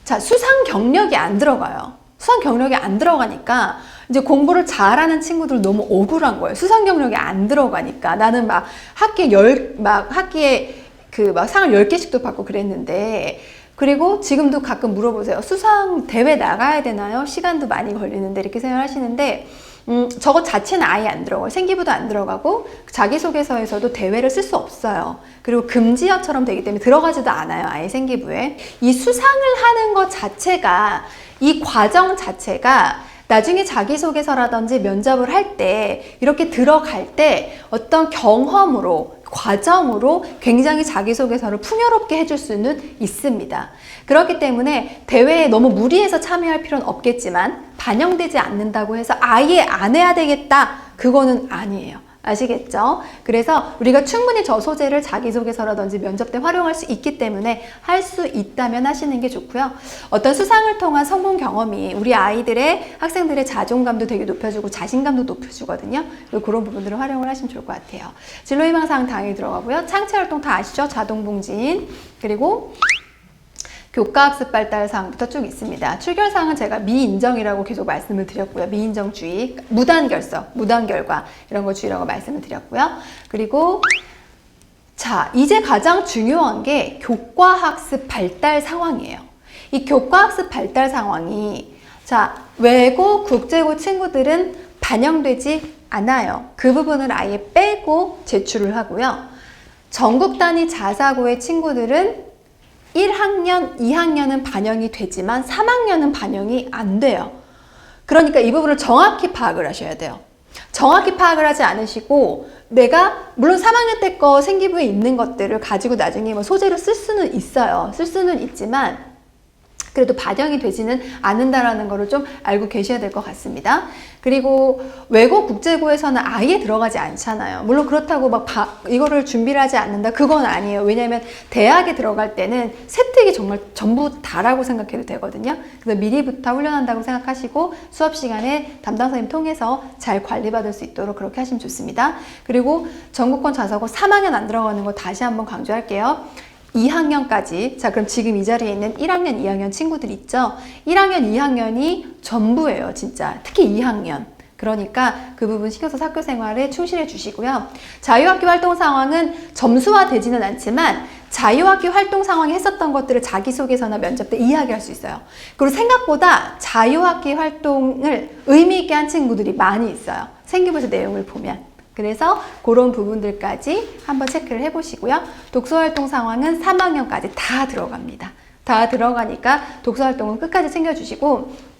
자, 수상 경력이 안 들어가요. 수상 경력이 안 들어가니까 이제 공부를 잘하는 친구들 너무 억울한 거예요. 수상 경력이 안 들어가니까. 나는 막 학기에 상을 10개씩도 받고 그랬는데, 그리고 지금도 가끔 물어보세요. 수상 대회 나가야 되나요? 시간도 많이 걸리는데 이렇게 생각하시는데 저것 자체는 아예 안 들어가요. 생기부도 안 들어가고 자기소개서에서도 대회를 쓸 수 없어요. 그리고 금지어처럼 되기 때문에 들어가지도 않아요. 아예 생기부에. 이 수상을 하는 것 자체가, 이 과정 자체가 나중에 자기소개서라든지 면접을 할 때 이렇게 들어갈 때 어떤 경험으로, 과정으로 굉장히 자기소개서를 풍요롭게 해줄 수는 있습니다. 그렇기 때문에 대회에 너무 무리해서 참여할 필요는 없겠지만 반영되지 않는다고 해서 아예 안 해야 되겠다, 그거는 아니에요. 아시겠죠? 그래서 우리가 충분히 저 소재를 자기소개서라든지 면접 때 활용할 수 있기 때문에 할 수 있다면 하시는 게 좋고요. 어떤 수상을 통한 성공 경험이 우리 아이들의, 학생들의 자존감도 되게 높여주고 자신감도 높여주거든요. 그런 부분들을 활용을 하시면 좋을 것 같아요. 진로희망사항 당연히 들어가고요. 창체활동 다 아시죠? 자동봉진, 그리고 교과학습 발달 사항부터 쭉 있습니다. 출결 사항은 제가 미인정이라고 계속 말씀을 드렸고요. 미인정주의, 무단결석, 무단결과 이런 거 주의라고 말씀을 드렸고요. 그리고 자, 이제 가장 중요한 게 교과학습 발달 상황이에요. 이 교과학습 발달 상황이 자, 외고, 국제고 친구들은 반영되지 않아요. 그 부분을 아예 빼고 제출을 하고요. 전국 단위 자사고의 친구들은 1학년, 2학년은 반영이 되지만 3학년은 반영이 안 돼요. 그러니까 이 부분을 정확히 파악을 하셔야 돼요. 정확히 파악을 하지 않으시고 내가 물론 3학년 때 거 생기부에 있는 것들을 가지고 나중에 뭐 소재로 쓸 수는 있어요. 쓸 수는 있지만 그래도 반영이 되지는 않는다라는 거를 좀 알고 계셔야 될 것 같습니다. 그리고 외고 국제고에서는 아예 들어가지 않잖아요. 물론 그렇다고 막 이거를 준비를 하지 않는다, 그건 아니에요. 왜냐하면 대학에 들어갈 때는 세특이 정말 전부 다라고 생각해도 되거든요. 그래서 미리부터 훈련한다고 생각하시고 수업 시간에 담당 선생님 통해서 잘 관리받을 수 있도록 그렇게 하시면 좋습니다. 그리고 전국권 자사고 3학년 안 들어가는 거 다시 한번 강조할게요. 2학년까지, 자 그럼 지금 이 자리에 있는 1학년, 2학년 친구들 있죠? 1학년, 2학년이 전부예요, 진짜. 특히 2학년. 그러니까 그 부분 신경 써서 학교 생활에 충실해 주시고요. 자유학기 활동 상황은 점수화 되지는 않지만 자유학기 활동 상황에 했었던 것들을 자기소개서나 면접 때 이야기할 수 있어요. 그리고 생각보다 자유학기 활동을 의미 있게 한 친구들이 많이 있어요. 생기부서 내용을 보면. 그래서 그런 부분들까지 한번 체크를 해보시고요. 독서활동 상황은 3학년까지 다 들어갑니다. 다 들어가니까 독서활동은 끝까지 챙겨주시고,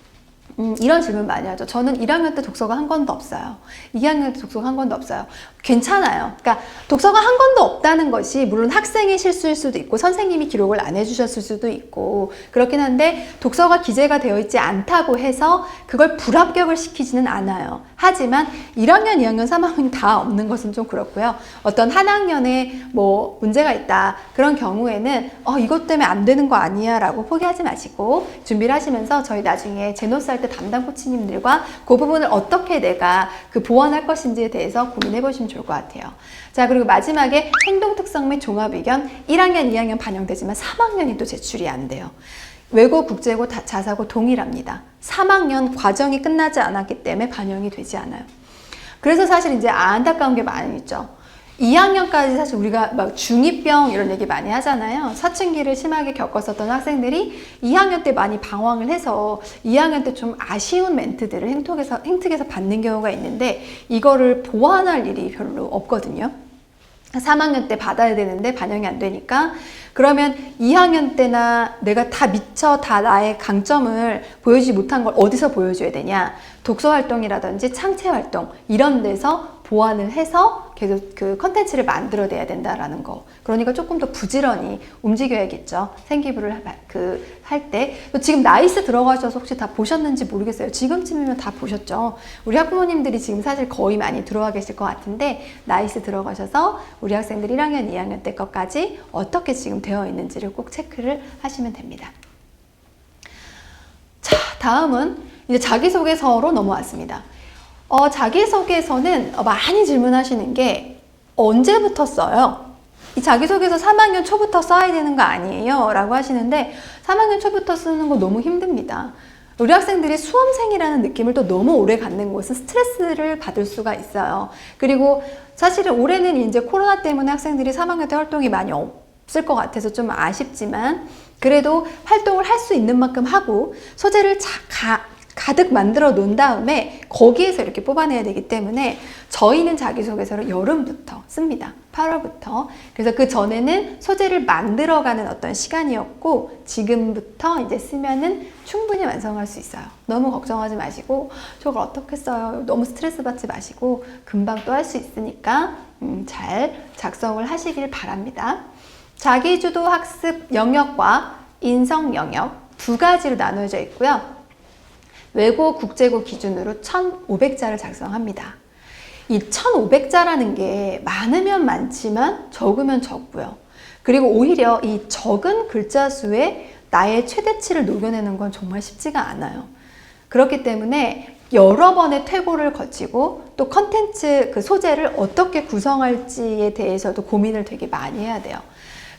이런 질문 많이 하죠. 저는 1학년 때 독서가 한 권도 없어요. 2학년 때 독서가 한 권도 없어요. 괜찮아요. 그러니까 독서가 한 권도 없다는 것이 물론 학생의 실수일 수도 있고 선생님이 기록을 안 해주셨을 수도 있고 그렇긴 한데, 독서가 기재가 되어 있지 않다고 해서 그걸 불합격을 시키지는 않아요. 하지만 1학년, 2학년, 3학년이 다 없는 것은 좀 그렇고요. 어떤 한 학년에 뭐 문제가 있다, 그런 경우에는 이것 때문에 안 되는 거 아니야 라고 포기하지 마시고 준비를 하시면서 저희 나중에 제노스 할 때 담당 코치님들과 그 부분을 어떻게 내가 그 보완할 것인지에 대해서 고민해 보시면 좋을 것 같아요. 자, 그리고 마지막에 행동특성 및 종합의견 1학년, 2학년 반영되지만 3학년이 또 제출이 안 돼요. 외고, 국제고, 자사고 동일합니다. 3학년 과정이 끝나지 않았기 때문에 반영이 되지 않아요. 그래서 사실 이제 안타까운 게 많이 있죠. 2학년까지 사실 우리가 막 중2병 이런 얘기 많이 하잖아요. 사춘기를 심하게 겪었었던 학생들이 2학년 때 많이 방황을 해서 2학년 때 좀 아쉬운 멘트들을 행특에서 받는 경우가 있는데 이거를 보완할 일이 별로 없거든요. 3학년 때 받아야 되는데 반영이 안 되니까, 그러면 2학년 때나 내가 다 미처 다 나의 강점을 보여주지 못한 걸 어디서 보여줘야 되냐? 독서활동이라든지 창체활동 이런 데서 보완을 해서 계속 그 컨텐츠를 만들어내야 된다라는 거. 그러니까 조금 더 부지런히 움직여야겠죠. 생기부를 할 때. 지금 나이스 들어가셔서 혹시 다 보셨는지 모르겠어요. 지금쯤이면 다 보셨죠. 우리 학부모님들이 지금 사실 거의 많이 들어와 계실 것 같은데, 나이스 들어가셔서 우리 학생들 1학년, 2학년 때 것까지 어떻게 지금 되어 있는지를 꼭 체크를 하시면 됩니다. 자, 다음은 이제 자기소개서로 넘어왔습니다. 자기소개서는 많이 질문하시는 게 언제부터 써요? 이 자기소개서 3학년 초부터 써야 되는 거 아니에요? 라고 하시는데 3학년 초부터 쓰는 거 너무 힘듭니다. 우리 학생들이 수험생이라는 느낌을 또 너무 오래 갖는 것은 스트레스를 받을 수가 있어요. 그리고 사실은 올해는 이제 코로나 때문에 학생들이 3학년 때 활동이 많이 없을 것 같아서 좀 아쉽지만, 그래도 활동을 할 수 있는 만큼 하고 소재를 가득 만들어 놓은 다음에 거기에서 이렇게 뽑아내야 되기 때문에 저희는 자기소개서를 여름부터 씁니다. 8월부터. 그래서 그 전에는 소재를 만들어가는 어떤 시간이었고, 지금부터 이제 쓰면은 충분히 완성할 수 있어요. 너무 걱정하지 마시고 저걸 어떻게 써요? 너무 스트레스 받지 마시고 금방 또 할 수 있으니까 잘 작성을 하시길 바랍니다. 자기주도 학습 영역과 인성 영역 두 가지로 나누어져 있고요. 외고, 국제고 기준으로 1,500자를 작성합니다. 이 1,500자라는 게 많으면 많지만 적으면 적고요. 그리고 오히려 이 적은 글자 수에 나의 최대치를 녹여내는 건 정말 쉽지가 않아요. 그렇기 때문에 여러 번의 퇴고를 거치고 또 컨텐츠 그 소재를 어떻게 구성할지에 대해서도 고민을 되게 많이 해야 돼요.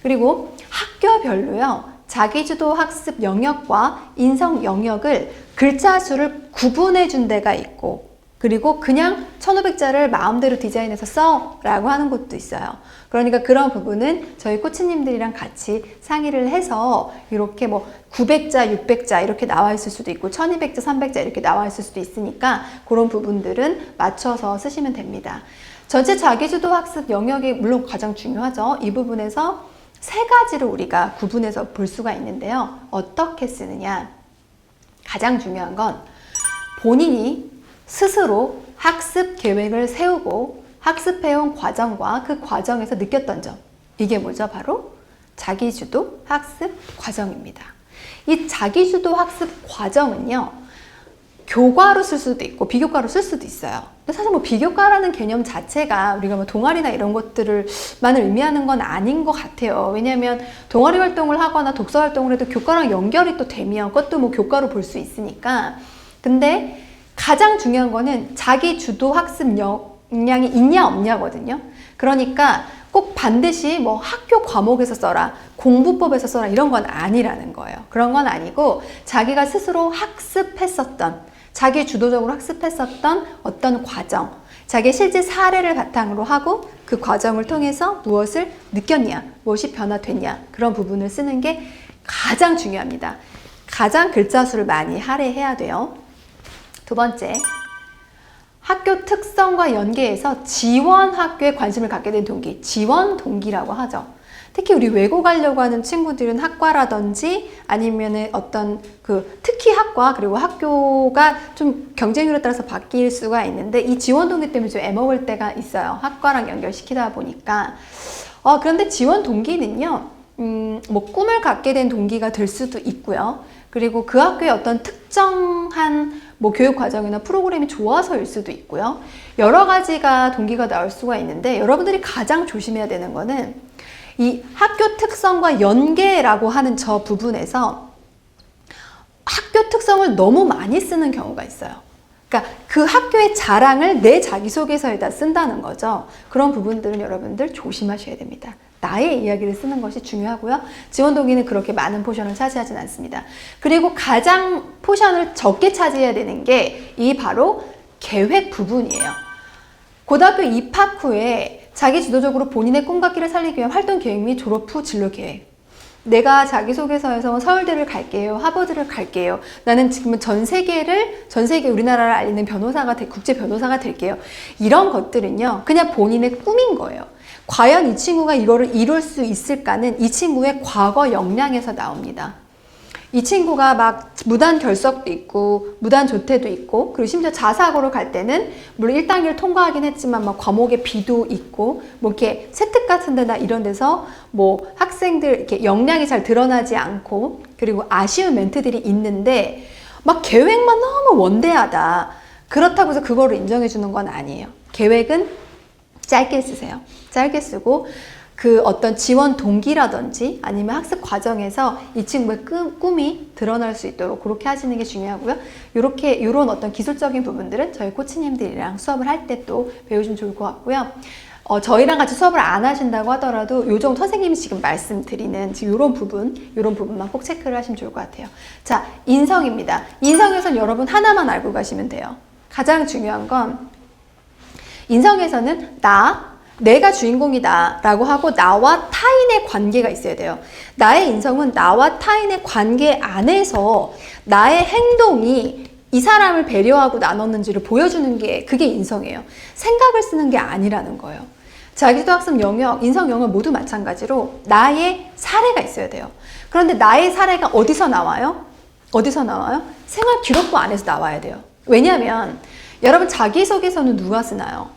그리고 학교별로요, 자기주도 학습 영역과 인성 영역을 글자 수를 구분해 준 데가 있고, 그리고 그냥 1,500자를 마음대로 디자인해서 써 라고 하는 곳도 있어요. 그러니까 그런 부분은 저희 코치님들이랑 같이 상의를 해서 이렇게 뭐 900자, 600자 이렇게 나와 있을 수도 있고 1200자, 300자 이렇게 나와 있을 수도 있으니까 그런 부분들은 맞춰서 쓰시면 됩니다. 전체 자기주도 학습 영역이 물론 가장 중요하죠. 이 부분에서 세 가지로 우리가 구분해서 볼 수가 있는데요. 어떻게 쓰느냐? 가장 중요한 건 본인이 스스로 학습 계획을 세우고 학습해온 과정과 그 과정에서 느꼈던 점. 이게 뭐죠? 바로 자기주도 학습 과정입니다. 이 자기주도 학습 과정은요, 교과로 쓸 수도 있고 비교과로 쓸 수도 있어요. 근데 사실 뭐 비교과라는 개념 자체가 우리가 뭐 동아리나 이런 것들을만을 의미하는 건 아닌 것 같아요. 왜냐하면 동아리 활동을 하거나 독서 활동을 해도 교과랑 연결이 또 되면 그것도 뭐 교과로 볼 수 있으니까. 근데 가장 중요한 거는 자기 주도 학습 역량이 있냐 없냐거든요. 그러니까 꼭 반드시 뭐 학교 과목에서 써라, 공부법에서 써라 이런 건 아니라는 거예요. 그런 건 아니고 자기가 스스로 학습했었던, 자기 주도적으로 학습했었던 어떤 과정, 자기 실제 사례를 바탕으로 하고 그 과정을 통해서 무엇을 느꼈냐, 무엇이 변화됐냐, 그런 부분을 쓰는 게 가장 중요합니다. 가장 글자 수를 많이 할애해야 돼요. 두 번째, 학교 특성과 연계해서 지원 학교에 관심을 갖게 된 동기, 지원 동기라고 하죠. 특히 우리 외고 가려고 하는 친구들은 학과라든지 아니면은 어떤 특히 학과 그리고 학교가 좀 경쟁률에 따라서 바뀔 수가 있는데 이 지원 동기 때문에 좀 애먹을 때가 있어요. 학과랑 연결시키다 보니까. 그런데 지원 동기는요, 뭐 꿈을 갖게 된 동기가 될 수도 있고요. 그리고 그 학교의 어떤 특정한 뭐 교육 과정이나 프로그램이 좋아서일 수도 있고요. 여러 가지가 동기가 나올 수가 있는데 여러분들이 가장 조심해야 되는 거는 이 학교 특성과 연계라고 하는 저 부분에서 학교 특성을 너무 많이 쓰는 경우가 있어요. 그러니까 그 학교의 자랑을 내 자기소개서에다 쓴다는 거죠. 그런 부분들은 여러분들 조심하셔야 됩니다. 나의 이야기를 쓰는 것이 중요하고요. 지원 동기는 그렇게 많은 포션을 차지하진 않습니다. 그리고 가장 포션을 적게 차지해야 되는 게 이 바로 계획 부분이에요. 고등학교 입학 후에 자기 주도적으로 본인의 꿈과 길을 살리기 위한 활동 계획 및 졸업 후 진로 계획. 내가 자기소개서에서 서울대를 갈게요. 하버드를 갈게요. 나는 지금은 전 세계 우리나라를 알리는 변호사가 국제 변호사가 될게요. 이런 것들은요, 그냥 본인의 꿈인 거예요. 과연 이 친구가 이거를 이룰 수 있을까는 이 친구의 과거 역량에서 나옵니다. 이 친구가 막 무단 결석도 있고 무단 조퇴도 있고 그리고 심지어 자사고를 갈 때는 물론 1단계를 통과하긴 했지만 막 과목에 비도 있고 뭐 이렇게 세특 같은 데나 이런 데서 뭐 학생들 이렇게 역량이 잘 드러나지 않고 그리고 아쉬운 멘트들이 있는데 막 계획만 너무 원대하다. 그렇다고 해서 그거를 인정해 주는 건 아니에요. 계획은 짧게 쓰세요. 짧게 쓰고 그 어떤 지원 동기라든지 아니면 학습 과정에서 이 친구의 꿈이 드러날 수 있도록 그렇게 하시는 게 중요하고요. 요런 어떤 기술적인 부분들은 저희 코치님들이랑 수업을 할 때 또 배우시면 좋을 것 같고요. 저희랑 같이 수업을 안 하신다고 하더라도 요 정도 선생님이 지금 말씀드리는 지금 요런 부분만 꼭 체크를 하시면 좋을 것 같아요. 자, 인성입니다. 인성에선 여러분 하나만 알고 가시면 돼요. 가장 중요한 건 인성에서는 내가 주인공이다 라고 하고 나와 타인의 관계가 있어야 돼요. 나의 인성은 나와 타인의 관계 안에서 나의 행동이 이 사람을 배려하고 나눴는지를 보여주는 게 그게 인성이에요. 생각을 쓰는 게 아니라는 거예요. 자기주도 학습 영역, 인성 영역 모두 마찬가지로 나의 사례가 있어야 돼요. 그런데 나의 사례가 어디서 나와요? 생활 기록부 안에서 나와야 돼요. 왜냐하면 여러분 자기소개서는 누가 쓰나요?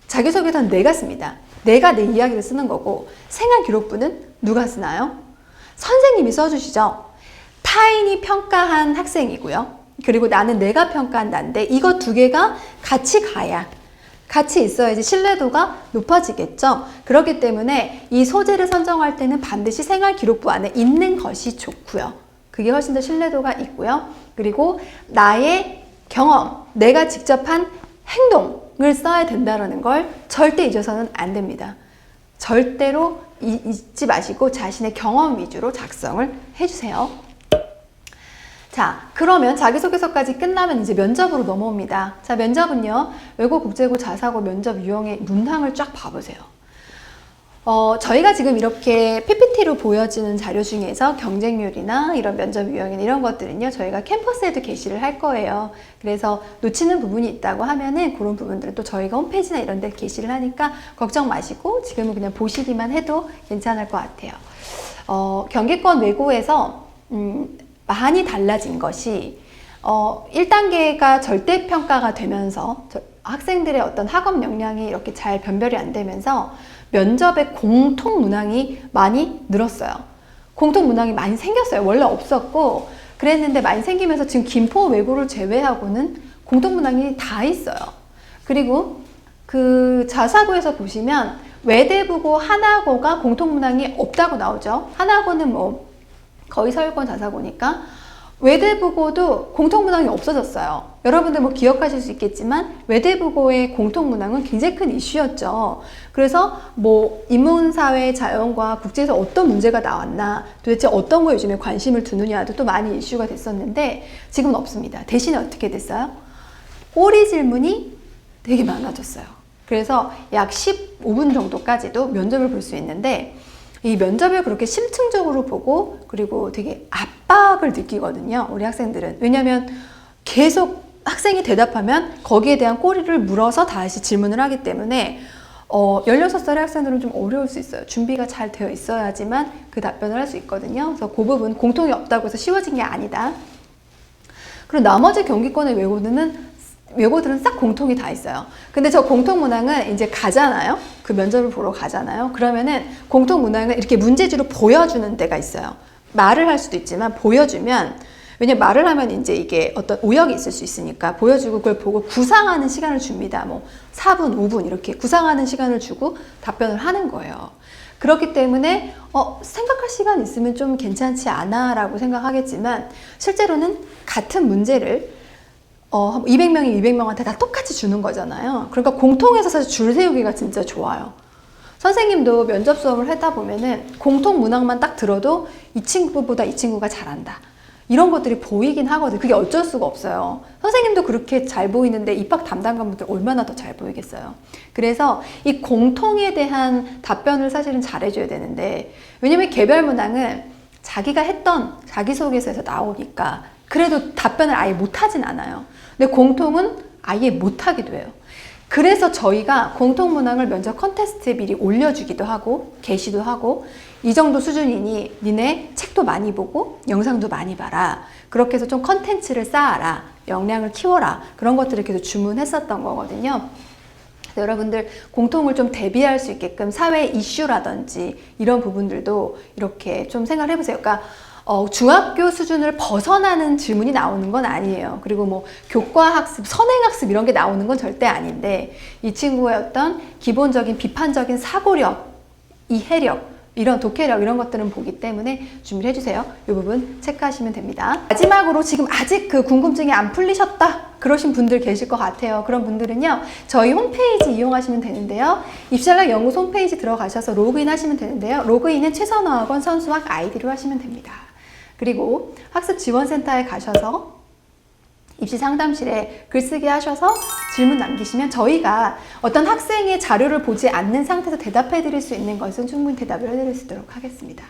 자기소개서는 내가 씁니다. 내가 내 이야기를 쓰는 거고 생활기록부는 누가 쓰나요? 선생님이 써주시죠. 타인이 평가한 학생이고요. 그리고 나는 내가 평가한 나인데 이거 두 개가 같이 있어야지 신뢰도가 높아지겠죠. 그렇기 때문에 이 소재를 선정할 때는 반드시 생활기록부 안에 있는 것이 좋고요. 그게 훨씬 더 신뢰도가 있고요. 그리고 나의 경험, 내가 직접 한 행동을 써야 된다는 걸 절대 잊어서는 안 됩니다. 절대로 잊지 마시고 자신의 경험 위주로 작성을 해주세요. 자, 그러면 자기소개서까지 끝나면 이제 면접으로 넘어옵니다. 자, 면접은요, 외고, 국제고, 자사고 면접 유형의 문항을 쫙 봐보세요. 저희가 지금 이렇게 PPT로 보여지는 자료 중에서 경쟁률이나 이런 면접 유형이나 이런 것들은요, 저희가 캠퍼스에도 게시를 할 거예요. 그래서 놓치는 부분이 있다고 하면은 그런 부분들은 또 저희가 홈페이지나 이런 데 게시를 하니까 걱정 마시고 지금은 그냥 보시기만 해도 괜찮을 것 같아요. 경기권 외고에서 많이 달라진 것이 1단계가 절대평가가 되면서 학생들의 어떤 학업 역량이 이렇게 잘 변별이 안 되면서 면접의 공통 문항이 많이 늘었어요. 공통 문항이 많이 생겼어요. 원래 없었고 그랬는데 많이 생기면서 지금 김포 외고를 제외하고는 공통 문항이 다 있어요. 그리고 그 자사고에서 보시면 외대부고 하나고가 공통 문항이 없다고 나오죠. 하나고는 뭐 거의 서울권 자사고니까 외대부고도 공통문항이 없어졌어요. 여러분들 뭐 기억하실 수 있겠지만 외대부고의 공통문항은 굉장히 큰 이슈였죠. 그래서 뭐 인문사회, 자연과 국제에서 어떤 문제가 나왔나, 도대체 어떤 거에 요즘에 관심을 두느냐도 또 많이 이슈가 됐었는데 지금은 없습니다. 대신에 어떻게 됐어요? 꼬리 질문이 되게 많아졌어요. 그래서 약 15분 정도까지도 면접을 볼 수 있는데 이 면접을 그렇게 심층적으로 보고 그리고 되게 압박을 느끼거든요. 우리 학생들은. 왜냐하면 계속 학생이 대답하면 거기에 대한 꼬리를 물어서 다시 질문을 하기 때문에 16살의 학생들은 좀 어려울 수 있어요. 준비가 잘 되어 있어야지만 그 답변을 할 수 있거든요. 그래서 그 부분 공통이 없다고 해서 쉬워진 게 아니다. 그리고 나머지 경기권의 외고들은 싹 공통이 다 있어요. 근데 저 공통 문항은 이제 가잖아요. 그 면접을 보러 가잖아요. 그러면은 공통 문항을 이렇게 문제지로 보여주는 데가 있어요. 말을 할 수도 있지만 보여주면, 왜냐면 말을 하면 이제 이게 어떤 오역이 있을 수 있으니까 보여주고 그걸 보고 구상하는 시간을 줍니다. 뭐 4분, 5분 이렇게 구상하는 시간을 주고 답변을 하는 거예요. 그렇기 때문에 생각할 시간 있으면 좀 괜찮지 않아 라고 생각하겠지만 실제로는 같은 문제를 200명이 200명한테 다 똑같이 주는 거잖아요. 그러니까 공통해서 사실 줄 세우기가 진짜 좋아요. 선생님도 면접 수업을 하다 보면은 공통 문항만 딱 들어도 이 친구보다 이 친구가 잘한다. 이런 것들이 보이긴 하거든요. 그게 어쩔 수가 없어요. 선생님도 그렇게 잘 보이는데 입학 담당관분들 얼마나 더 잘 보이겠어요. 그래서 이 공통에 대한 답변을 사실은 잘해줘야 되는데, 왜냐면 개별 문항은 자기가 했던 자기소개서에서 나오니까 그래도 답변을 아예 못하진 않아요. 근데 공통은 아예 못하기도 해요. 그래서 저희가 공통 문항을 면접 컨테스트에 미리 올려주기도 하고 게시도 하고, 이 정도 수준이니 니네 책도 많이 보고 영상도 많이 봐라. 그렇게 해서 좀 컨텐츠를 쌓아라. 역량을 키워라. 그런 것들을 계속 주문했었던 거거든요. 그래서 여러분들 공통을 좀 대비할 수 있게끔 사회 이슈라든지 이런 부분들도 이렇게 좀 생각을 해보세요. 그러니까 중학교 수준을 벗어나는 질문이 나오는 건 아니에요. 그리고 뭐 교과학습, 선행학습 이런 게 나오는 건 절대 아닌데, 이 친구의 어떤 기본적인 비판적인 사고력, 이해력, 이런 독해력 이런 것들은 보기 때문에 준비를 해주세요. 이 부분 체크하시면 됩니다. 마지막으로 지금 아직 그 궁금증이 안 풀리셨다 그러신 분들 계실 것 같아요. 그런 분들은요, 저희 홈페이지 이용하시면 되는데요. 입시전략 연구소 홈페이지 들어가셔서 로그인 하시면 되는데요. 로그인은 최선화학원 선수학 아이디로 하시면 됩니다. 그리고 학습지원센터에 가셔서 입시 상담실에 글쓰기 하셔서 질문 남기시면 저희가 어떤 학생의 자료를 보지 않는 상태에서 대답해 드릴 수 있는 것은 충분히 대답을 해 드릴 수 있도록 하겠습니다.